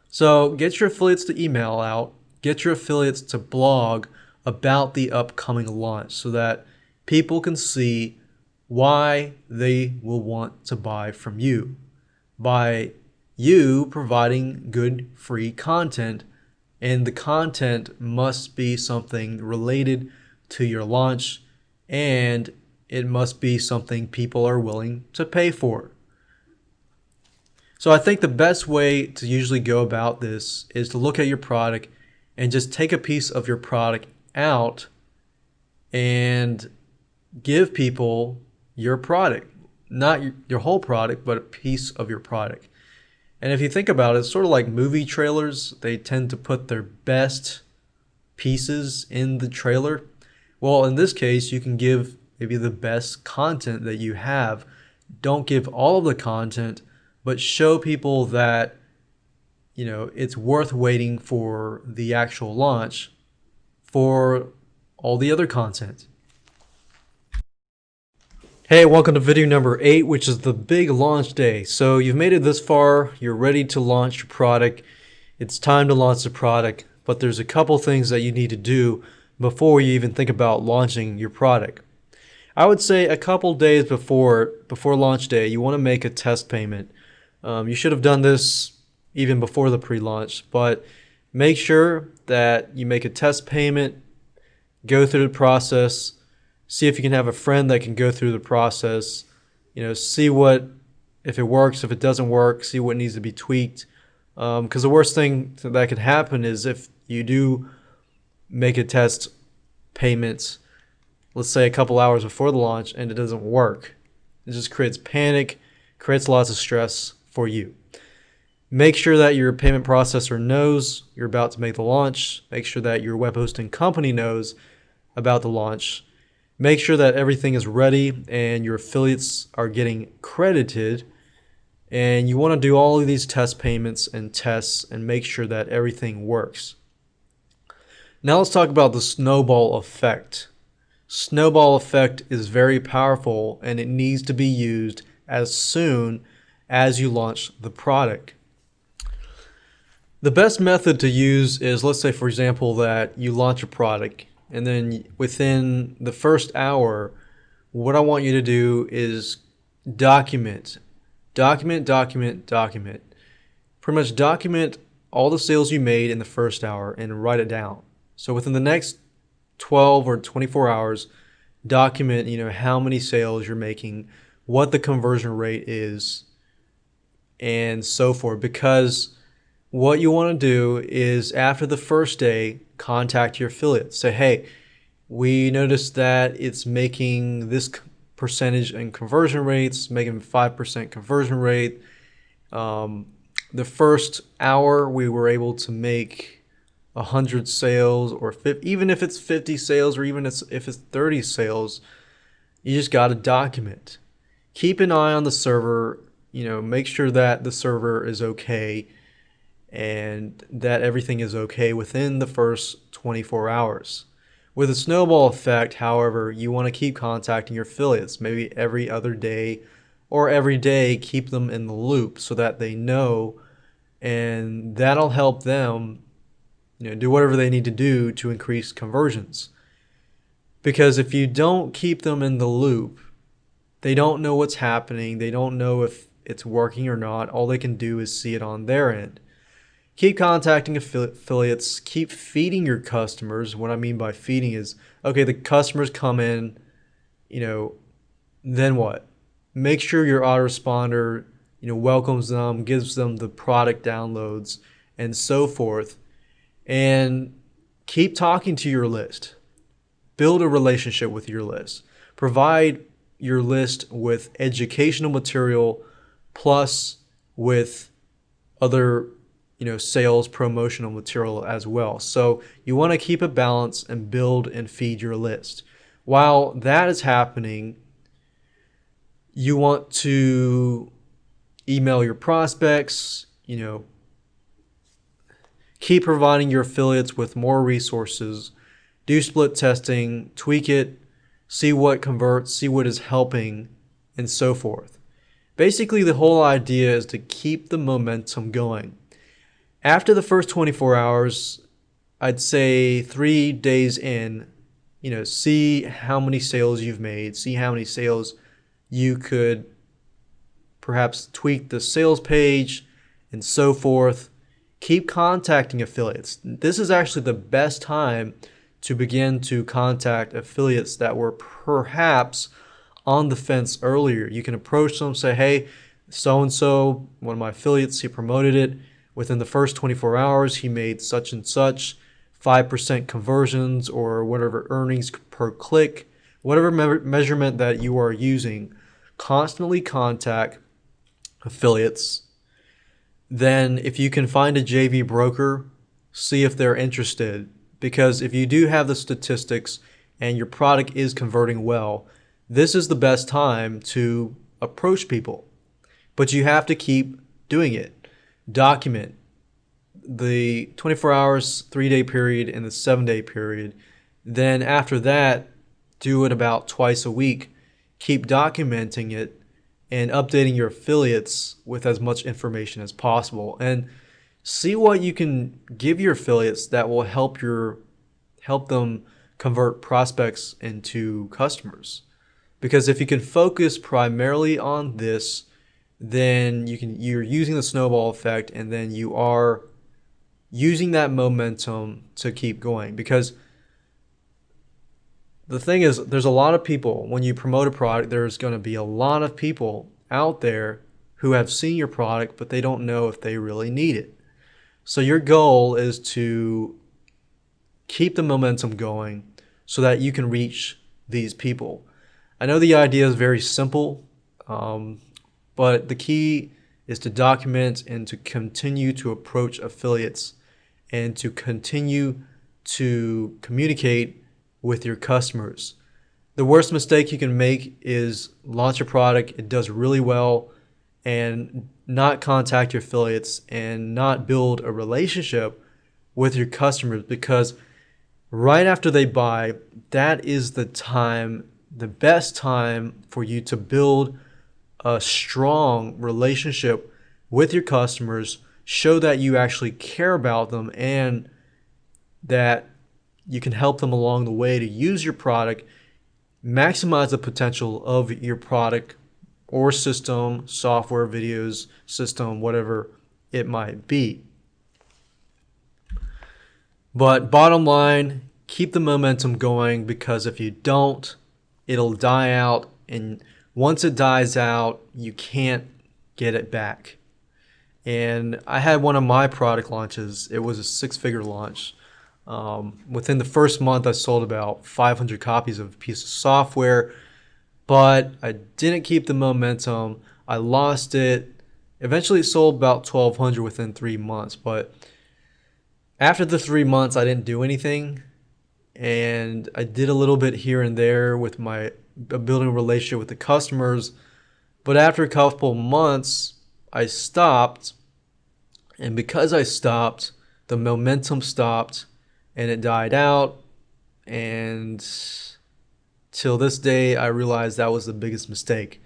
So get your affiliates to email out, get your affiliates to blog about the upcoming launch so that people can see why they will want to buy from you by you providing good free content, and the content must be something related to your launch, and it must be something people are willing to pay for. So I think the best way to usually go about this is to look at your product and just take a piece of your product out and give people your product, not your whole product, but a piece of your product. And if you think about it, it's sort of like movie trailers. They tend to put their best pieces in the trailer. Well, in this case, you can give maybe the best content that you have. Don't give all of the content, but show people that, it's worth waiting for the actual launch for all the other content. Hey, welcome to video number 8, which is the big launch day. So you've made it this far, you're ready to launch your product. It's time to launch the product, but there's a couple things that you need to do before you even think about launching your product. I would say a couple days before launch day, you want to make a test payment. You should have done this even before the pre-launch, but make sure that you make a test payment, go through the process, see if you can have a friend that can go through the process, see if it works, if it doesn't work, see what needs to be tweaked. Because the worst thing that could happen is if you do make a test payment, let's say a couple hours before the launch, and it doesn't work. It just creates panic, creates lots of stress for you. Make sure that your payment processor knows you're about to make the launch. Make sure that your web hosting company knows about the launch. Make sure that everything is ready and your affiliates are getting credited. And you want to do all of these test payments and tests and make sure that everything works. Now let's talk about the snowball effect. Snowball effect is very powerful and it needs to be used as soon as you launch the product. The best method to use is, let's say, for example, that you launch a product and then within the first hour, what I want you to do is document, document. Pretty much document all the sales you made in the first hour and write it down. So within the next 12 or 24 hours, document, how many sales you're making, what the conversion rate is, and so forth. Because what you want to do is after the first day, contact your affiliates. Say, hey, we noticed that it's making this percentage in conversion rates, making 5% conversion rate. The first hour we were able to make 100 sales, or 50, even if it's 50 sales, or even if it's 30 sales, you just got to document. Keep an eye on the server, make sure that the server is okay and that everything is okay within the first 24 hours. With a snowball effect, however, you want to keep contacting your affiliates, maybe every other day or every day. Keep them in the loop so that they know, and that'll help them do whatever they need to do to increase conversions. Because if you don't keep them in the loop, they don't know what's happening. They don't know if it's working or not. All they can do is see it on their end. Keep contacting affiliates. Keep feeding your customers. What I mean by feeding is, okay, the customers come in, then what? Make sure your autoresponder, welcomes them, gives them the product downloads, and so forth. And keep talking to your list. Build a relationship with your list. Provide your list with educational material plus with other sales promotional material as well. So you want to keep a balance and build and feed your list. While that is happening, you want to email your prospects, keep providing your affiliates with more resources, do split testing, tweak it, see what converts, see what is helping, and so forth. Basically, the whole idea is to keep the momentum going. After the first 24 hours, I'd say 3 days in, see how many sales you've made, see how many sales you could perhaps tweak the sales page and so forth. Keep contacting affiliates. This is actually the best time to begin to contact affiliates that were perhaps on the fence earlier. You can approach them, say, hey, so-and-so, one of my affiliates, he promoted it. Within the first 24 hours, he made such and such 5% conversions or whatever earnings per click, whatever measurement that you are using. Constantly contact affiliates. Then if you can find a JV broker, see if they're interested. Because if you do have the statistics and your product is converting well, this is the best time to approach people. But you have to keep doing it. Document the 24 hours, 3-day period, and the 7-day period. Then after that, do it about twice a week. Keep documenting it and updating your affiliates with as much information as possible. And see what you can give your affiliates that will help them convert prospects into customers. Because if you can focus primarily on this, then you're using the snowball effect, and then you are using that momentum to keep going. Because the thing is, there's a lot of people, when you promote a product, there's going to be a lot of people out there who have seen your product, but they don't know if they really need it. So your goal is to keep the momentum going so that you can reach these people. I know the idea is very simple, but the key is to document and to continue to approach affiliates and to continue to communicate with your customers. The worst mistake you can make is launch a product, it does really well, and not contact your affiliates and not build a relationship with your customers, because right after they buy, that is the time, the best time for you to build a strong relationship with your customers show that you actually care about them and that you can help them along the way to use your product, maximize the potential of your product or system, software, videos, system, whatever it might be. But bottom line, keep the momentum going, because if you don't, it'll die out, and once it dies out, you can't get it back. And I had one of my product launches. It was a 6-figure launch. Within the first month, I sold about 500 copies of a piece of software, but I didn't keep the momentum. I lost it. Eventually, it sold about 1,200 within 3 months, but after the 3 months, I didn't do anything, and I did a little bit here and there with my building a relationship with the customers. But after a couple months, I stopped, and because I stopped, the momentum stopped, and it died out. And till this day, I realized that was the biggest mistake.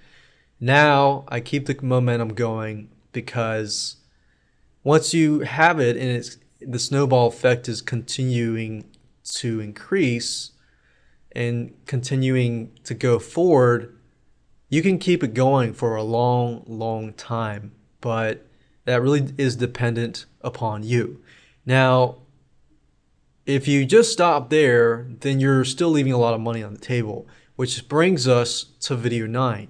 Now I keep the momentum going, because once you have it and the snowball effect is continuing to increase and continuing to go forward, you can keep it going for a long, long time, but that really is dependent upon you. Now, if you just stop there, then you're still leaving a lot of money on the table, which brings us to video 9.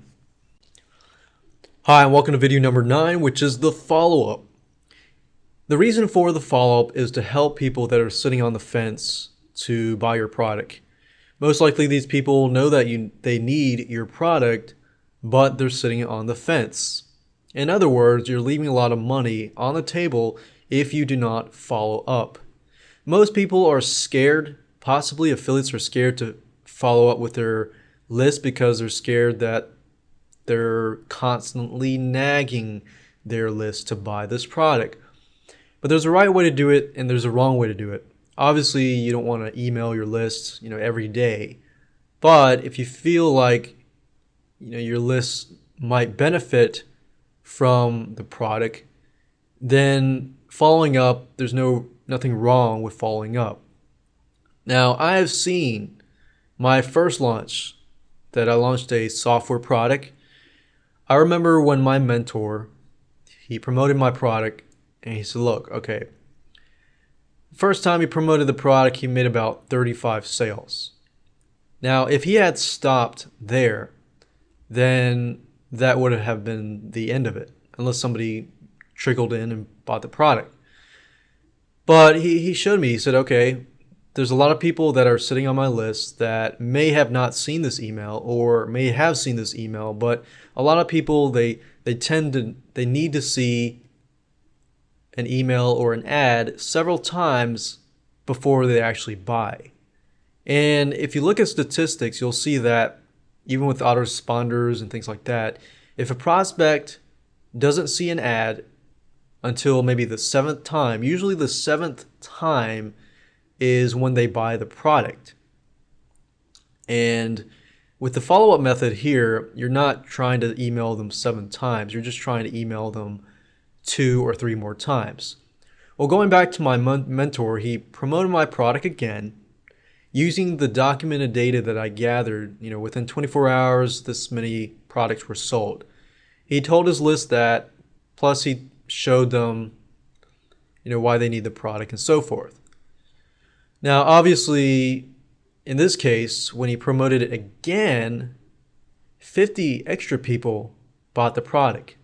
Hi, and welcome to video number 9, which is the follow-up. The reason for the follow-up is to help people that are sitting on the fence to buy your product. Most likely these people know that they need your product, but they're sitting on the fence. In other words, you're leaving a lot of money on the table if you do not follow up. Most people are scared, possibly affiliates are scared to follow up with their list because they're scared that they're constantly nagging their list to buy this product. But there's a right way to do it and there's a wrong way to do it. Obviously, you don't want to email your list, every day. But if you feel like, your list might benefit from the product, then following up, there's nothing wrong with following up. Now, I have seen my first launch that I launched a software product. I remember when my mentor, he promoted my product and he said, look, okay, first time he promoted the product, he made about 35 sales. Now, if he had stopped there, then that would have been the end of it, unless somebody trickled in and bought the product. But he showed me, he said, okay, there's a lot of people that are sitting on my list that may have not seen this email or may have seen this email, but a lot of people, they need to see an email or an ad several times before they actually buy. And if you look at statistics, you'll see that even with autoresponders and things like that, if a prospect doesn't see an ad until maybe the 7th time, usually the 7th time is when they buy the product. And with the follow-up method here, you're not trying to email them 7 times. You're just trying to email them 2 or 3 more times. Well, going back to my mentor, he promoted my product again using the documented data that I gathered. Within 24 hours, this many products were sold. He told his list that, plus he showed them, why they need the product and so forth. Now, obviously, in this case, when he promoted it again, 50 extra people bought the product.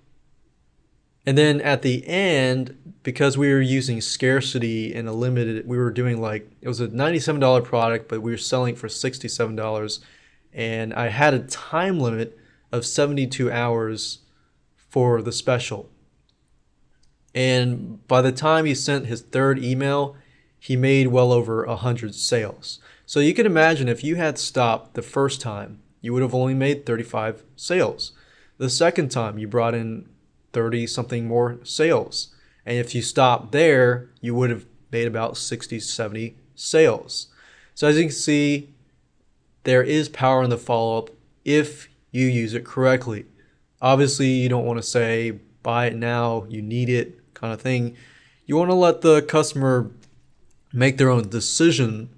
And then at the end, because we were using scarcity and we were doing it was a $97 product, but we were selling for $67. And I had a time limit of 72 hours for the special. And by the time he sent his 3rd email, he made well over 100 sales. So you can imagine if you had stopped the first time, you would have only made 35 sales. The second time, you brought in 30 something more sales. And if you stopped there, you would have made about 60, 70 sales. So as you can see, there is power in the follow-up if you use it correctly. Obviously, you don't want to say, buy it now, you need it, kind of thing. You want to let the customer make their own decision,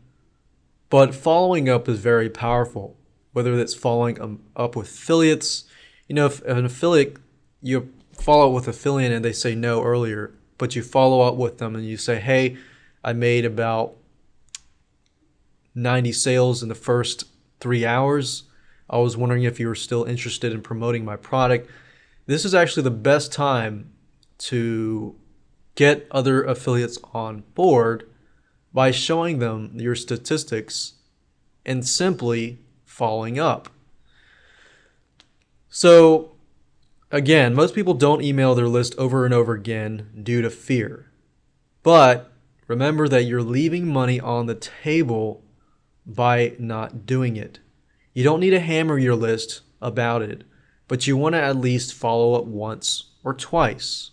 but following up is very powerful. Whether that's following up with affiliates, if an affiliate, you follow up with affiliate and they say no earlier, but you follow up with them and you say, hey, I made about 90 sales in the first 3 hours. I was wondering if you were still interested in promoting my product. This is actually the best time to get other affiliates on board by showing them your statistics and simply following up. So again, most people don't email their list over and over again due to fear. But remember that you're leaving money on the table by not doing it. You don't need to hammer your list about it, but you want to at least follow up once or twice.